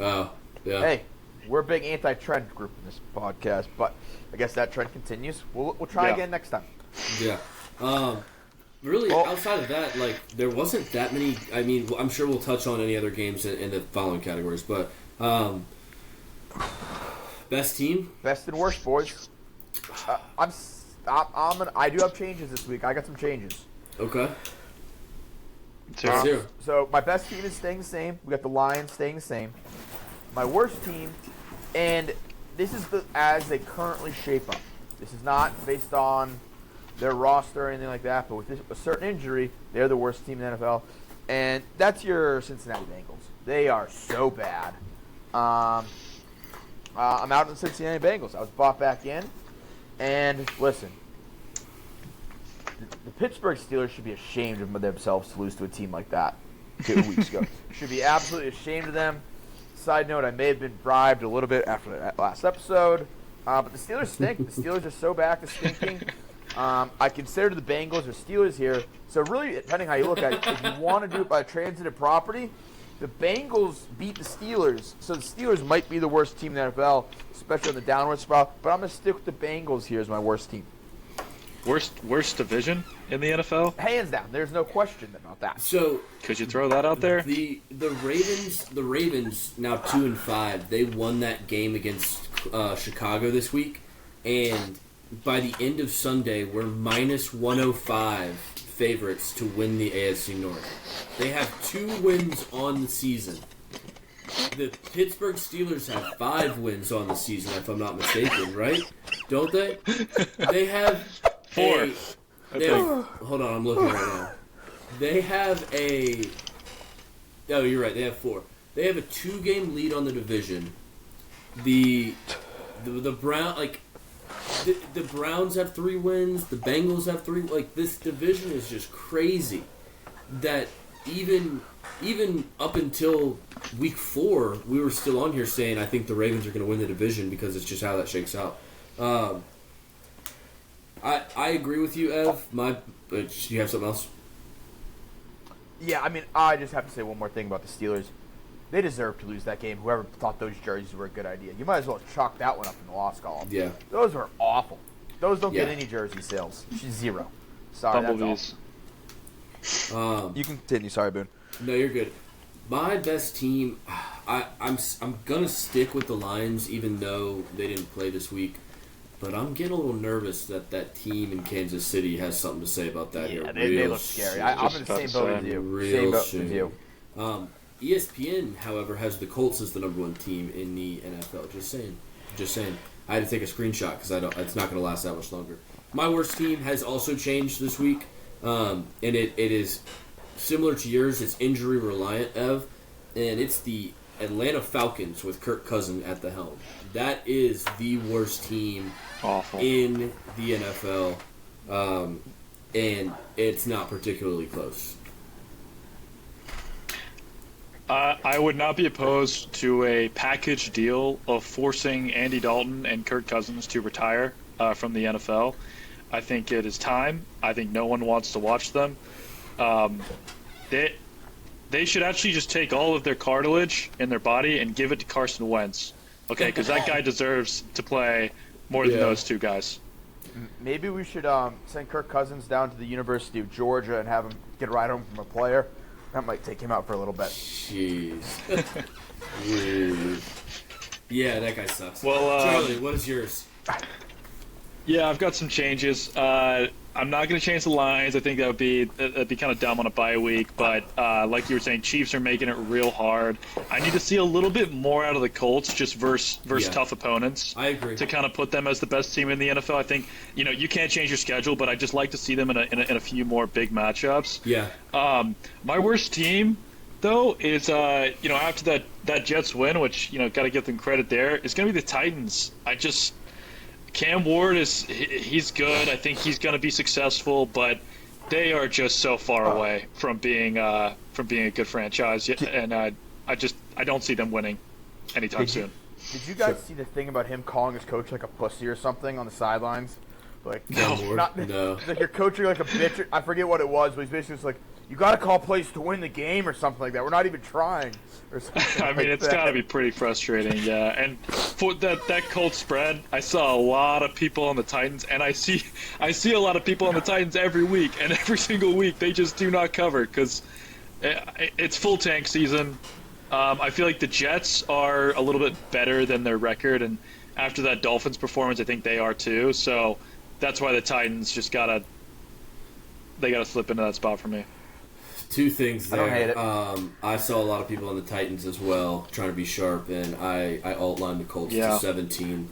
Oh, yeah. Hey, we're a big anti-trend group in this podcast, but I guess that trend continues. We'll try again next time. Yeah. Really, outside of that, like, there wasn't that many. I mean, I'm sure we'll touch on any other games in the following categories, but best team? Best and worst, boys. I do have changes this week. I got some changes. Okay. So my best team is staying the same. We got the Lions staying the same. My worst team, and this is as they currently shape up. This is not based on their roster or anything like that, but with a certain injury, they're the worst team in the NFL, and that's your Cincinnati Bengals. They are so bad. I'm out on the Cincinnati Bengals. I was bought back in. And listen, the Pittsburgh Steelers should be ashamed of themselves to lose to a team like that 2 weeks ago. Should be absolutely ashamed of them. Side note, I may have been bribed a little bit after that last episode. But the Steelers stink. The Steelers are so back to stinking. I consider the Bengals or Steelers here. So really, depending how you look at it, if you want to do it by transitive property, the Bengals beat the Steelers. So the Steelers might be the worst team in the NFL, especially on the downward spiral. But I'm going to stick with the Bengals here as my worst team. Worst division in the NFL? Hands down. There's no question about that. So could you throw that out there? The Ravens now 2-5. They won that game against Chicago this week, and by the end of Sunday, we're minus 105 favorites to win the AFC North. They have 2 wins on the season. The Pittsburgh Steelers have 5 wins on the season, if I'm not mistaken, right? Don't they? They have 4. Hold on, I'm looking right now. They have a... Oh, you're right, they have 4. They have a 2-game lead on the division. The Browns have 3 wins. The Bengals have 3. Like, this division is just crazy. That even up until week 4, we were still on here saying I think the Ravens are going to win the division because it's just how that shakes out. I agree with you, Ev. Do you have something else? Yeah, I mean, I just have to say one more thing about the Steelers. They deserve to lose that game. Whoever thought those jerseys were a good idea. You might as well chalk that one up in the loss column. Yeah. Those were awful. Those don't get any jersey sales. 0. Sorry, Bumblebees. that's all. You can continue. Sorry, Boone. No, you're good. My best team, I'm gonna stick with the Lions, even though they didn't play this week. But I'm getting a little nervous that team in Kansas City has something to say about that here. Yeah, they look scary. I'm in the same boat as you. Same boat as you. ESPN, however, has the Colts as the number 1 team in the NFL. Just saying. I had to take a screenshot because it's not going to last that much longer. My worst team has also changed this week, and it is similar to yours. It's injury reliant, Ev, and it's the Atlanta Falcons with Kirk Cousins at the helm. That is the worst team in the NFL, and it's not particularly close. I would not be opposed to a package deal of forcing Andy Dalton and Kirk Cousins to retire from the NFL. I think it is time. I think no one wants to watch them. They should actually just take all of their cartilage in their body and give it to Carson Wentz. Okay, because that guy deserves to play more than those 2 guys. Maybe we should send Kirk Cousins down to the University of Georgia and have him get a ride home from a player. That might take him out for a little bit. Jeez. Yeah, that guy sucks. Well, Charlie, what is yours? Yeah, I've got some changes. I'm not going to change the lines. I think that'd be kind of dumb on a bye week. But like you were saying, Chiefs are making it real hard. I need to see a little bit more out of the Colts just versus tough opponents. I agree. To kind of put them as the best team in the NFL. I think you can't change your schedule, but I just like to see them in a few more big matchups. Yeah. My worst team, though, is after that Jets win, which got to give them credit there, is going to be the Titans. Cam Ward he's good. I think he's going to be successful, but they are just so far away from being a good franchise, and I don't see them winning anytime soon. Did you guys see the thing about him calling his coach like a pussy or something on the sidelines? Like, no. Like you're coaching like a bitch. I forget what it was, but he's basically just like, you got to call plays to win the game or something like that. We're not even trying. Or something I mean, it's got to be pretty frustrating, yeah. And for that Colts spread, I saw a lot of people on the Titans, and I see a lot of people on the Titans every week, and every single week they just do not cover because it's full tank season. I feel like the Jets are a little bit better than their record, and after that Dolphins performance, I think they are too. So that's why the Titans just gotta slip into that spot for me. Two things there. I don't hate it. I saw a lot of people on the Titans as well trying to be sharp, and I outlined the Colts to 17,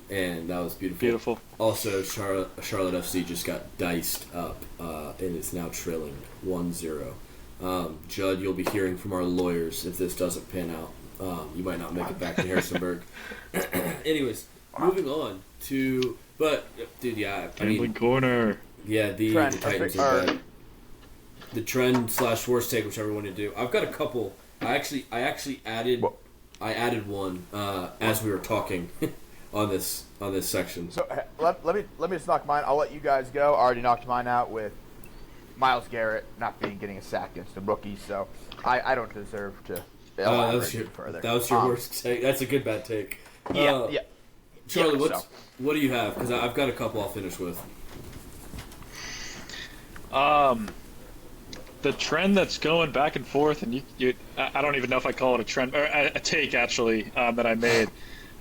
and that was beautiful. Beautiful. Also, Charlotte FC just got diced up, and is now trailing 1-0. Judd, you'll be hearing from our lawyers if this doesn't pan out. You might not make it back to Harrisonburg. Anyways, moving on to... But, dude, yeah, I mean... Gambling corner. Yeah, the Titans are bad. The trend / worst take, whichever one to do. I've got a couple. I actually added one as we were talking on this section. So let me just knock mine. I'll let you guys go. I already knocked mine out with Myles Garrett not getting a sack against the rookie, so I don't deserve to elaborate further. That was your worst take. That's a good bad take. Yeah. Charlie, what do you have? Because I've got a couple I'll finish with. The trend that's going back and forth, and I don't even know if I call it a trend or a take actually that I made.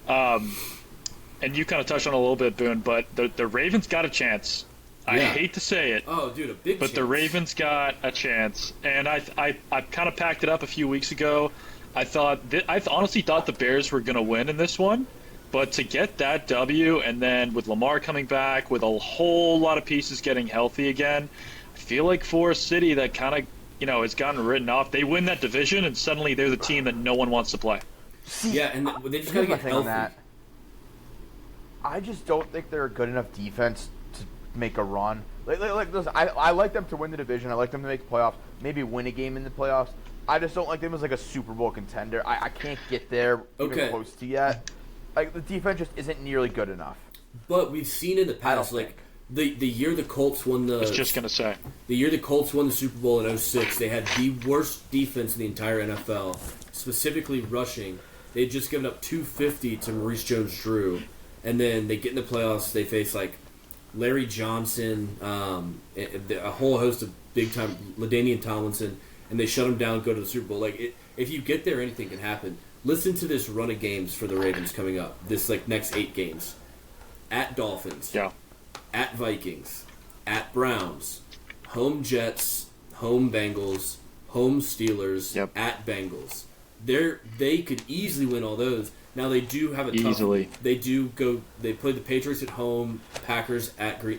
And you kind of touched on it a little bit, Boone, but the Ravens got a chance. Yeah. I hate to say it. Oh, dude, a big chance. But the Ravens got a chance, and I kind of packed it up a few weeks ago. I honestly thought the Bears were going to win in this one, but to get that W, and then with Lamar coming back, with a whole lot of pieces getting healthy again, I feel like for a city that kind of has gotten written off, they win that division, and suddenly they're the team that no one wants to play. Yeah, and they just got to get healthy. I just don't think they're a good enough defense to make a run. Listen, I like them to win the division. I like them to make the playoffs, maybe win a game in the playoffs. I just don't like them as like a Super Bowl contender. I can't get there even close to yet. Like, the defense just isn't nearly good enough. But we've seen in the past, the year the Colts won the... I was just going to say. The year the Colts won the Super Bowl in 2006, they had the worst defense in the entire NFL, specifically rushing. They had just given up 250 to Maurice Jones-Drew, and then they get in the playoffs, they face, like, Larry Johnson, a whole host of big-time, LaDainian Tomlinson, and they shut them down, go to the Super Bowl. Like, if you get there, anything can happen. Listen to this run of games for the Ravens coming up. This next 8 games. At Dolphins. Yeah. At Vikings. At Browns. Home Jets. Home Bengals. Home Steelers. Yep. At Bengals. They could easily win all those. Now they do have a tough. They play the Patriots at home, Packers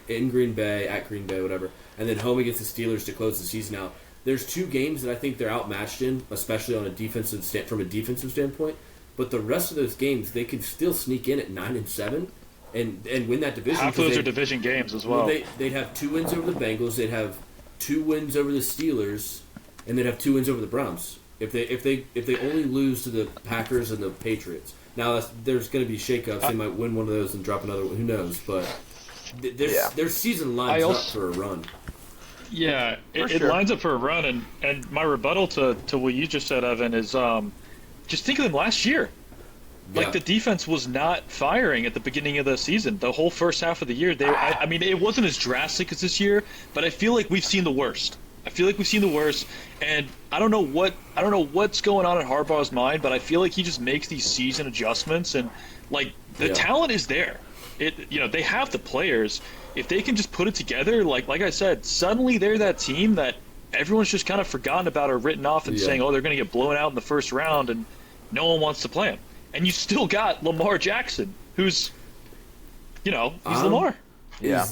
in Green Bay, at Green Bay, whatever, and then home against the Steelers to close the season out. There's 2 games that I think they're outmatched in, especially from a defensive standpoint. But the rest of those games, they could still sneak in at 9-7 and win that division. Half those are division games as well. They'd have 2 wins over the Bengals. They'd have 2 wins over the Steelers, and they'd have 2 wins over the Browns. If they only lose to the Packers and the Patriots. Now there's going to be shakeups. They might win one of those and drop another one. Who knows? But their season lines up for a run. Yeah, it lines up for a run, and my rebuttal to what you just said, Evan, is just think of them last year. Like, the defense was not firing at the beginning of the season. The whole first half of the year, I mean, it wasn't as drastic as this year, but I feel like we've seen the worst. And I don't know what's going on in Harbaugh's mind, but I feel like he just makes these season adjustments, and like the talent is there. they have the players. If they can just put it together, like I said, suddenly they're that team that everyone's just kind of forgotten about or written off and saying, oh, they're going to get blown out in the first round and no one wants to play them. And you still got Lamar Jackson, who's, he's Lamar. Yeah.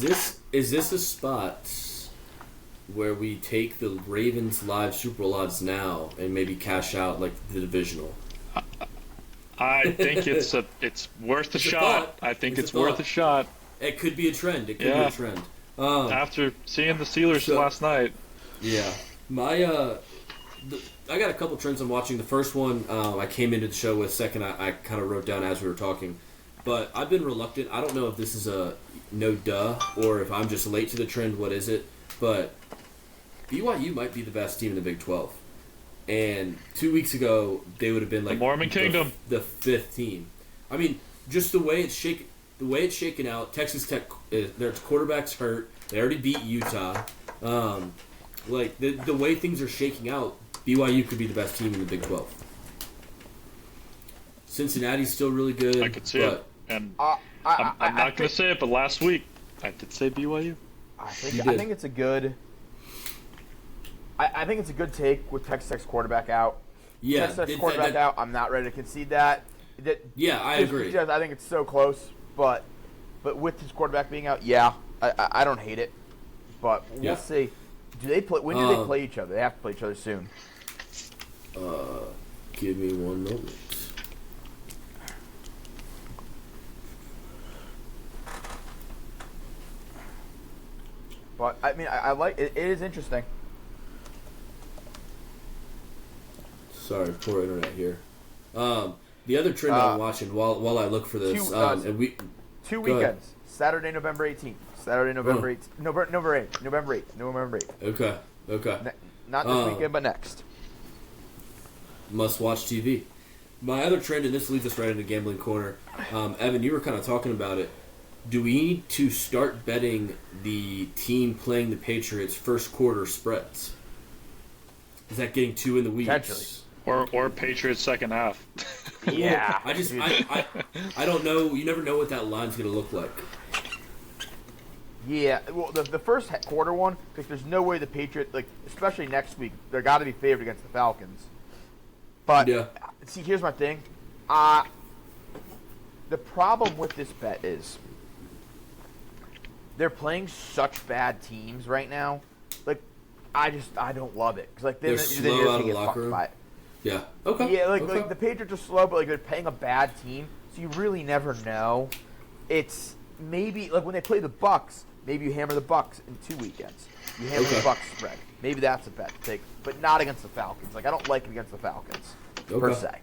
Is this a spot where we take the Ravens live Super Bowl odds now and maybe cash out like the divisional? I think it's worth a shot. I think it's worth a shot. It could be a trend. It could be a trend. After seeing the Steelers last night. Yeah. I got a couple trends I'm watching. The first one I came into the show with. Second, I kind of wrote down as we were talking. But I've been reluctant. I don't know if this is a no duh or if I'm just late to the trend. What is it? But BYU might be the best team in the Big 12. And 2 weeks ago, they would have been like the Mormon Kingdom, the fifth team. I mean, just the way it's shaken out. Texas Tech, their quarterback's hurt. They already beat Utah. Like the way things are shaking out, BYU could be the best team in the Big 12. Cincinnati's still really good. I could see it, and I'm not going to say it, but last week I did say BYU. I think it's a good. I think it's a good take with Texas Tech's quarterback out. Yeah, Texas Tech's quarterback out. I'm not ready to concede that. I agree. Because I think it's so close, but with his quarterback being out, I don't hate it. But we'll see. Do they play? When do they play each other? They have to play each other soon. Give me 1 moment. But I mean, I like it. It is interesting. Sorry, poor internet here. The other trend I'm watching while I look for this, two weekends. Saturday, November 18th. Saturday, November 18th. November 8th. Okay. Not this weekend, but next. Must watch TV. My other trend, and this leads us right into Gambling Corner. Evan, you were kind of talking about it. Do we need to start betting the team playing the Patriots first quarter spreads? Is that getting too in the weeds? Potentially. Or Patriots second half. Yeah. I don't know. You never know what that line's going to look like. Yeah. Well, the first quarter one, because there's no way the Patriots, especially next week, they're got to be favored against the Falcons. But see, here's my thing. The problem with this bet is they're playing such bad teams right now. I don't love it because they're slow out of the locker room. Yeah. Okay. Yeah, like the Patriots are slow, but they're playing a bad team, so you really never know. It's maybe when they play the Bucks, maybe you hammer the Bucks in 2 weekends. You hammer the Bucks spread. Maybe that's a bet to take, but not against the Falcons. I don't like it against the Falcons per se.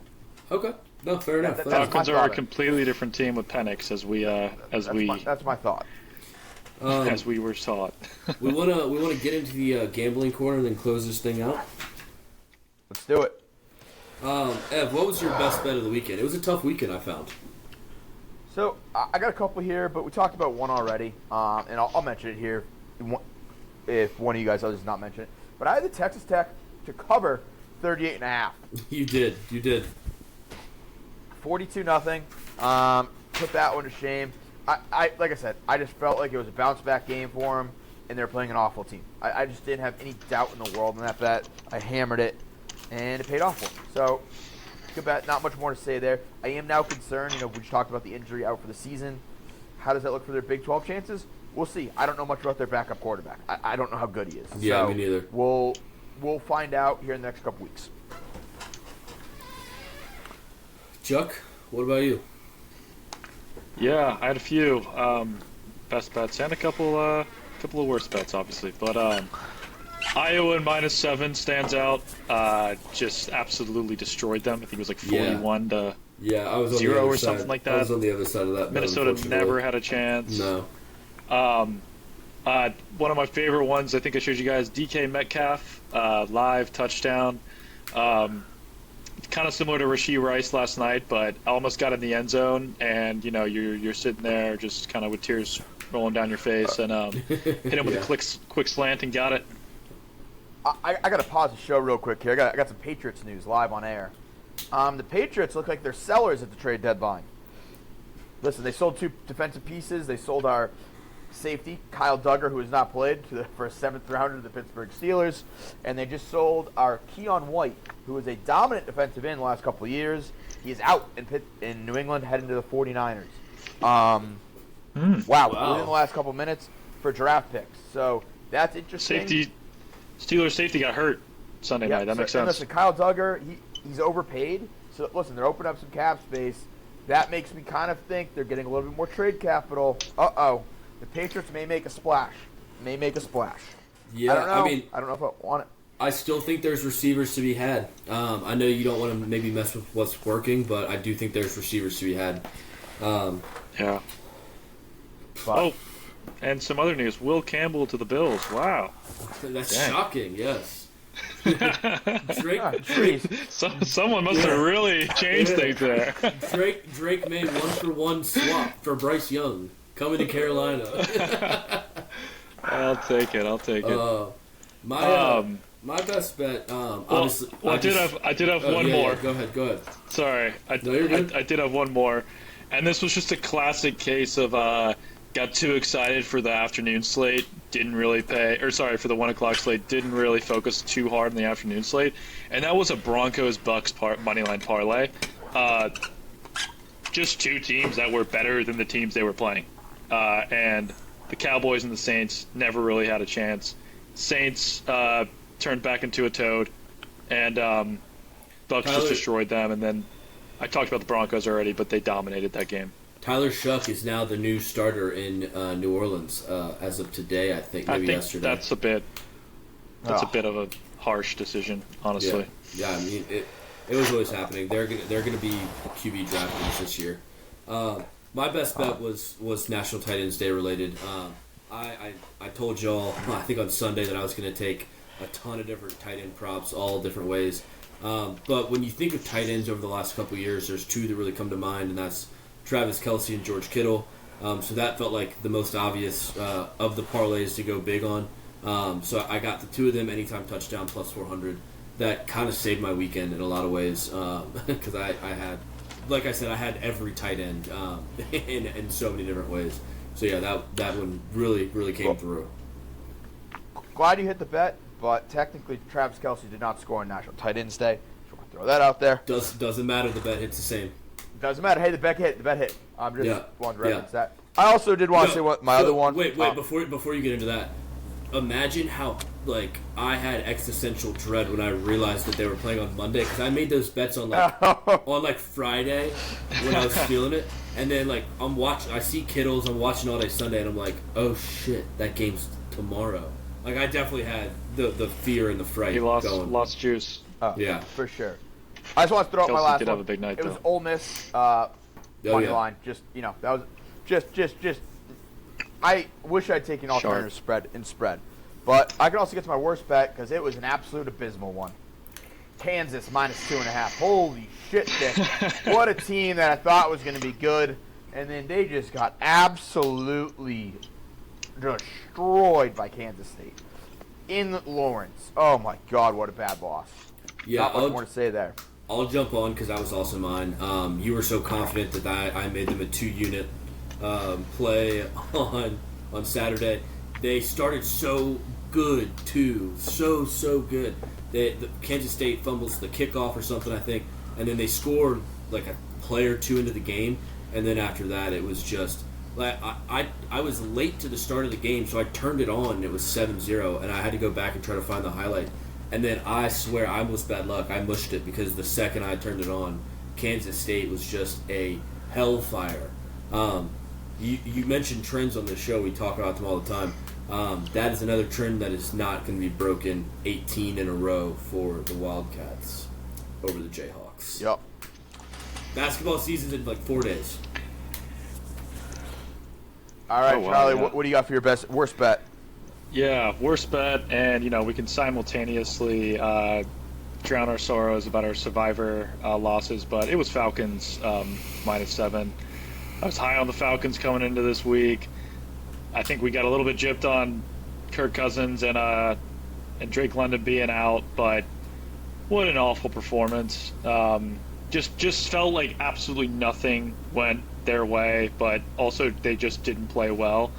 Okay. No, fair enough. Falcons are a completely different team with Penix That's my thought. As we were taught. we wanna get into the Gambling Corner and then close this thing out. Let's do it. Ev, what was your best bet of the weekend? It was a tough weekend, I found. So I got a couple here, but we talked about one already, and I'll mention it here if one of you guys others does not mention it. But I had the Texas Tech to cover 38.5. You did. 42-0. Put that one to shame. I like I said, I just felt like it was a bounce back game for them, and they're playing an awful team. I just didn't have any doubt in the world in that bet. I hammered it, and it paid off for me. So, good bet. Not much more to say there. I am now concerned. We just talked about the injury out for the season. How does that look for their Big 12 chances? We'll see. I don't know much about their backup quarterback. I don't know how good he is. Yeah, so me neither. We'll find out here in the next couple weeks. Chuck, what about you? Yeah, I had a few best bets and a couple of worst bets, obviously. But Iowa in -7 stands out. Just absolutely destroyed them. I think it was 41 to I was on 0 the other or side. something like that. I was on the other side of that. Minnesota never had a chance. No. One of my favorite ones, I think I showed you guys, DK Metcalf, live touchdown. Kind of similar to Rashee Rice last night, but almost got in the end zone, and you're sitting there just kind of with tears rolling down your face, and hit him with a quick slant and got it. I got to pause the show real quick here. I got some Patriots news live on air. The Patriots look like they're sellers at the trade deadline. listen, they sold 2 defensive pieces. They sold our safety, Kyle Duggar, who has not played, for a 7th rounder to the Pittsburgh Steelers. And they just sold our Keon White, who was a dominant defensive end the last couple of years. He is out in New England, heading to the 49ers. Wow, within the last couple of minutes for draft picks. So that's interesting. Steelers safety got hurt Sunday night. That makes sense. And listen, Kyle Duggar, he's overpaid. So listen, they're opening up some cap space. That makes me kind of think they're getting a little bit more trade capital. The Patriots may make a splash. Yeah, I don't know. I don't know if I want it. I still think there's receivers to be had. I know you don't want to maybe mess with what's working, but I do think there's receivers to be had. Yeah. But, and some other news. Will Campbell to the Bills. Wow. That's shocking, yes. Drake, someone must have really changed things there. Drake made 1-for-1 swap for Bryce Young coming to Carolina. I'll take it. My best bet. Obviously, I did have one more. Go ahead. Sorry, I did have one more, and this was just a classic case of got too excited for the afternoon slate, didn't really for the 1 o'clock slate, didn't really focus too hard on the afternoon slate, and that was a Broncos-Bucks moneyline parlay. Just 2 teams that were better than the teams they were playing, and the Cowboys and the Saints never really had a chance. Saints turned back into a toad, and Bucks just destroyed them, and then I talked about the Broncos already, but they dominated that game. Tyler Shuck is now the new starter in New Orleans as of today. I think yesterday. That's a bit of a harsh decision, honestly. Yeah, I mean it was always happening. They're gonna be QB drafters this year. My best bet was National Tight Ends Day related. I told y'all I think on Sunday that I was gonna take a ton of different tight end props, all different ways. But when you think of tight ends over the last couple of years, there's 2 that really come to mind, and that's Travis Kelce and George Kittle. So that felt like the most obvious of the parlays to go big on. So I got the 2 of them, anytime touchdown plus 400. That kind of saved my weekend in a lot of ways because I had, like I said, I had every tight end in so many different ways. So yeah, that one really came through. Glad you hit the bet, but technically Travis Kelce did not score on National Tight Ends Day. So we'll throw that out there. Doesn't matter. The bet hits the same. Doesn't matter. Hey, the bet hit. I'm just wanting to reference that. I also did want to say what my other one. Wait, before you get into that, imagine how I had existential dread when I realized that they were playing on Monday, because I made those bets on Friday when I was feeling it, and then I see Kittles, I'm watching all day Sunday, and I'm like, oh shit, that game's tomorrow. I definitely had the fear and the fright. He lost juice. Oh, yeah, for sure. I just want to throw out my last did one. Have a big night, it was Ole Miss money line. Just that was just. I wish I'd taken alternative spread, but I can also get to my worst bet because it was an absolute abysmal one. Kansas minus 2.5. Holy shit, Dick. What a team that I thought was going to be good, and then they just got absolutely destroyed by Kansas State in Lawrence. Oh my God, what a bad loss. Yeah, not much more to say there. I'll jump on because that was also mine. You were so confident that I made them a 2-unit play on Saturday. They started so good too, so good. The Kansas State fumbles the kickoff or something, I think, and then they scored a play or 2 into the game, and then after that it was just I was late to the start of the game, so I turned it on and it was 7-0, and I had to go back and try to find the highlight. And then I swear I was bad luck. I mushed it because the second I turned it on, Kansas State was just a hellfire. You mentioned trends on this show. We talk about them all the time. That is another trend that is not going to be broken. 18 in a row for the Wildcats over the Jayhawks. Yep. Basketball season's in 4 days. All right, Charlie, what do you got for your worst bet? Yeah, worst bet, and we can simultaneously drown our sorrows about our Survivor losses, but it was Falcons -7. I was high on the Falcons coming into this week. I think we got a little bit gypped on Kirk Cousins and Drake London being out, but what an awful performance. Just felt like absolutely nothing went their way, but also they just didn't play well.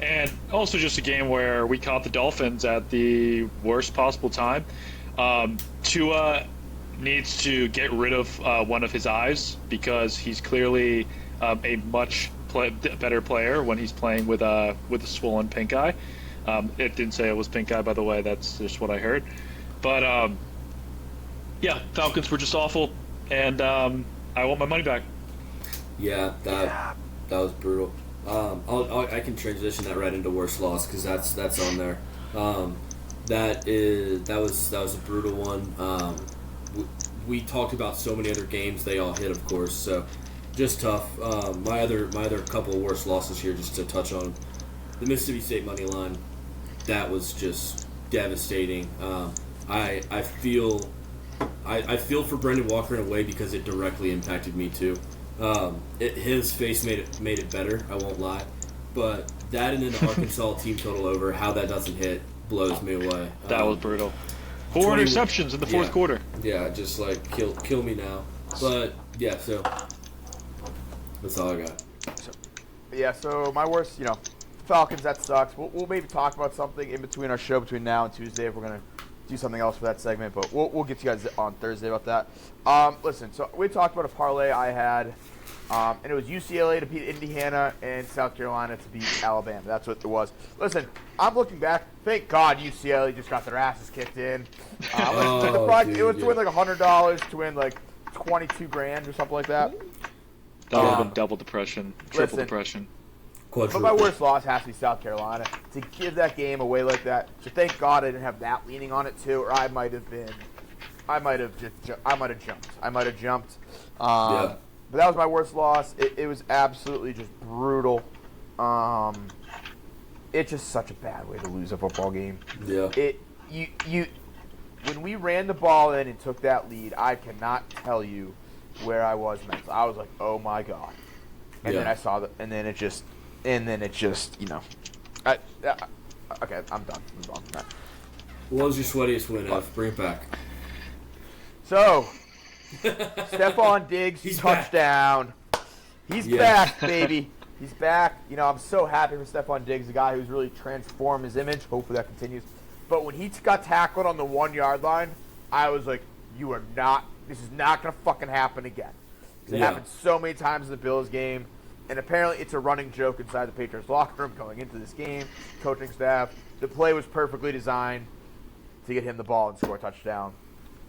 And also just a game where we caught the Dolphins at the worst possible time. Tua needs to get rid of one of his eyes because he's clearly a much better player when he's playing with a swollen pink eye. It didn't say it was pink eye, by the way. That's just what I heard. But yeah, Falcons were just awful, and I want my money back. Yeah, that was brutal. I can transition that right into worst loss because that's on there. That was a brutal one. We talked about so many other games; they all hit, of course. So just tough. My other couple of worst losses here, just to touch on the Mississippi State money line. That was just devastating. I feel for Brendan Walker in a way because it directly impacted me too. His face made it better. I won't lie, but that and then the Arkansas team total over, how that doesn't hit blows me away. That was brutal. 4 interceptions in the fourth quarter. Yeah, just like kill me now. But yeah, so that's all I got. So my worst, Falcons. That sucks. We'll maybe talk about something in between our show between now and Tuesday if we're gonna do something else for that segment. But we'll get to you guys on Thursday about that. Listen, so we talked about a parlay I had, and it was UCLA to beat Indiana and South Carolina to beat Alabama. That's what it was. Listen, I'm looking back. Thank God UCLA just got their asses kicked in. It was to win like $100 to win like $22,000 or something like that. That would have been double depression, triple depression. But my worst loss has to be South Carolina. To give that game away like that, so thank God I didn't have that leaning on it too, or I might have jumped. But that was my worst loss. It was absolutely just brutal. It's just such a bad way to lose a football game. Yeah. When we ran the ball in and took that lead, I cannot tell you where I was mentally. I was like, oh my God. And then I saw and then it just, okay, I'm done. Move on from that. What was your sweatiest win, F? Bring it back. So, Stephon Diggs, touchdown. He's back, baby. He's back. I'm so happy for Stephon Diggs, a guy who's really transformed his image. Hopefully that continues. But when he got tackled on the 1-yard line, I was like, this is not going to fucking happen again. It happened so many times in the Bills game. And apparently it's a running joke inside the Patriots locker room going into this game. Coaching staff. The play was perfectly designed to get him the ball and score a touchdown.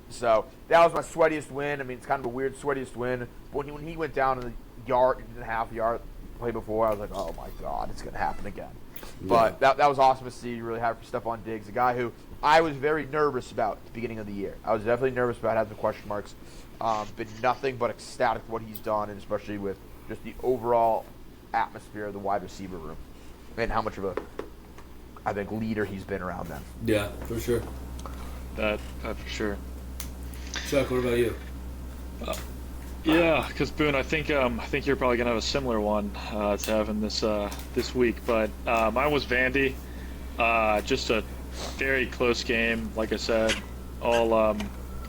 So that was my sweatiest win. I mean, it's kind of a weird sweatiest win. But when he went down in the half-yard play before, I was like, oh, my God, it's going to happen again. Yeah. But that was awesome to see. Really happy for Stephon Diggs, a guy who I was very nervous about at the beginning of the year. I was definitely nervous about having the question marks. Been nothing but ecstatic what he's done, and especially with just the overall atmosphere of the wide receiver room and how much of a leader he's been around them. Yeah, for sure. That for sure. Chuck, what about you? Yeah, because Boone, I think you're probably gonna have a similar one to having this week. But mine was Vandy. Just a very close game. Like I said, all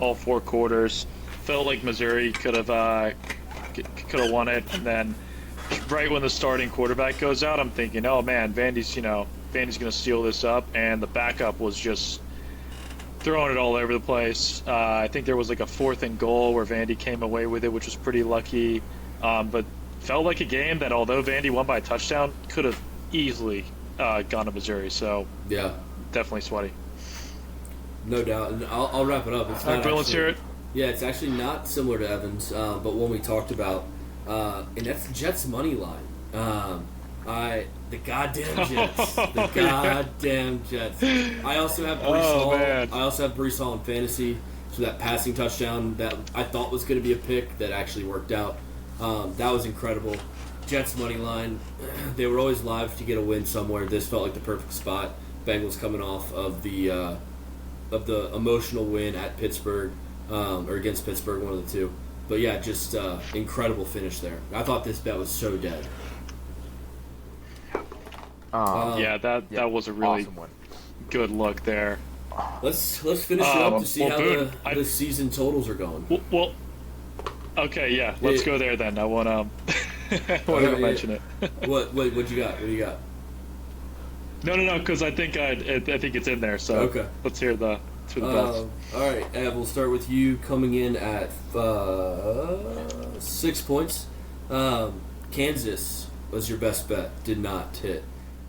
4 quarters. Felt like Missouri could have won it, and then right when the starting quarterback goes out, I'm thinking, oh man, Vandy's gonna steal this up, and the backup was just throwing it all over the place. I think there was like a 4th and goal where Vandy came away with it, which was pretty lucky. But felt like a game that, although Vandy won by a touchdown, could have easily gone to Missouri. So yeah, definitely sweaty. No doubt. And I'll wrap it up. It's not let's hear it. Yeah, it's actually not similar to Evans, but one we talked about, and that's the Jets money line. The goddamn Jets. The goddamn Jets. I also have Breece Hall. Man. I also have Breece Hall in fantasy. So that passing touchdown that I thought was going to be a pick that actually worked out. That was incredible. Jets money line. They were always live to get a win somewhere. This felt like the perfect spot. Bengals coming off of the emotional win at Pittsburgh, or against Pittsburgh, one of the two. But yeah, just incredible finish there. I thought this bet was so dead. That was a really awesome one. Good look there. Let's finish it up to see how Boone, the season totals are going. Well, okay, yeah, let's go there then. I want Won't even mention it. What you got? What do you got? No, because I think it's in there. So Okay. let's hear the bets. All right, Ev, we'll start with you coming in at 6 points. Kansas was your best bet, did not hit.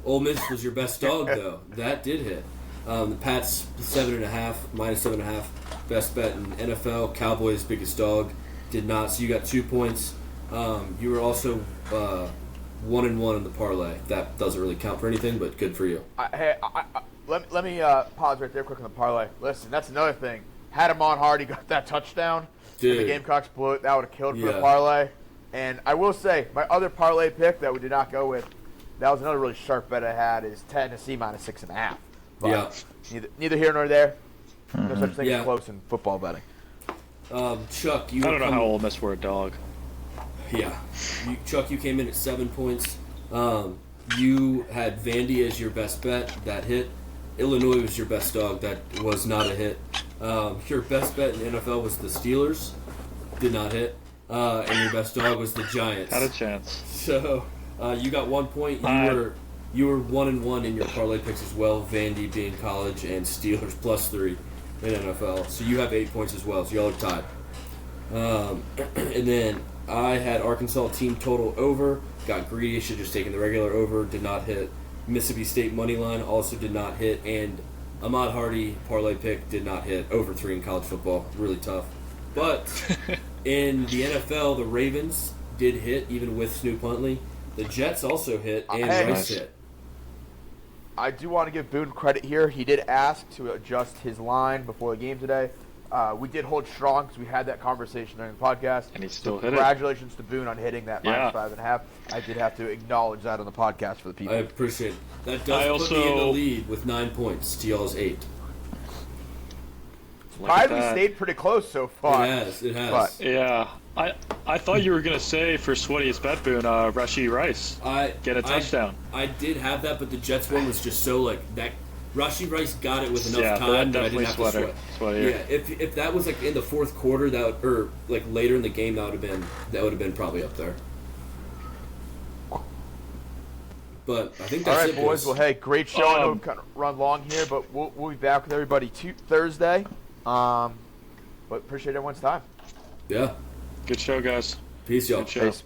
Ole Miss was your best dog, though. That did hit. The Pats, 7.5, minus 7.5. Best bet in NFL. Cowboys, biggest dog, did not. So you got 2 points. You were also 1-1 in the parlay. That doesn't really count for anything, but good for you. Let me pause right there quick on the parlay. Listen, that's another thing. Had him on hard, he got that touchdown. Dude. And the Gamecocks blew it. That would have killed for the parlay. And I will say, my other parlay pick that we did not go with, that was another really sharp bet I had, is Tennessee minus 6.5. But Yeah. neither here nor there. No such thing as close in football betting. Chuck, you I don't know how Ole Miss were a dog. Yeah. Chuck, you came in at 7 points. You had Vandy as your best bet. That hit. Illinois was your best dog. That was not a hit. Your best bet in the NFL was the Steelers. Did not hit. And your best dog was the Giants. Had a chance. So you got 1 point. You were 1-1 in your parlay picks as well. Vandy being college and Steelers +3 in NFL. So you have 8 points as well. So y'all are tied. And then I had Arkansas team total over. Got greedy. Should have just taken the regular over. Did not hit. Mississippi State money line also did not hit. And Ahmad Hardy parlay pick did not hit. Over 3 in college football. Really tough. But in the NFL, the Ravens did hit, even with Snoop Huntley. The Jets also hit, and Rice hit. I do want to give Boone credit here. He did ask to adjust his line before the game today. We did hold strong because we had that conversation during the podcast. And he still hit it. Congratulations to Boone on hitting that minus 5.5. I did have to acknowledge that on the podcast for the people. I appreciate it. That does put me in the lead with 9 points to y'all's 8. We stayed pretty close so far. It has. But, yeah. I thought you were going to say for Sweatiest Bet Boone, Rashee Rice. Get a touchdown. I did have that, but the Jets one was just so like that. Rashee Rice got it with enough time that I didn't have to sweat. Yeah, if that was like in the fourth quarter, or like later in the game, that would have been probably up there. But I think that's all right, boys. Well, hey, great show. I know we've kind of run long here, but we'll be back with everybody Thursday. But appreciate everyone's time. Yeah. Good show, guys. Peace, y'all. Good show. Peace.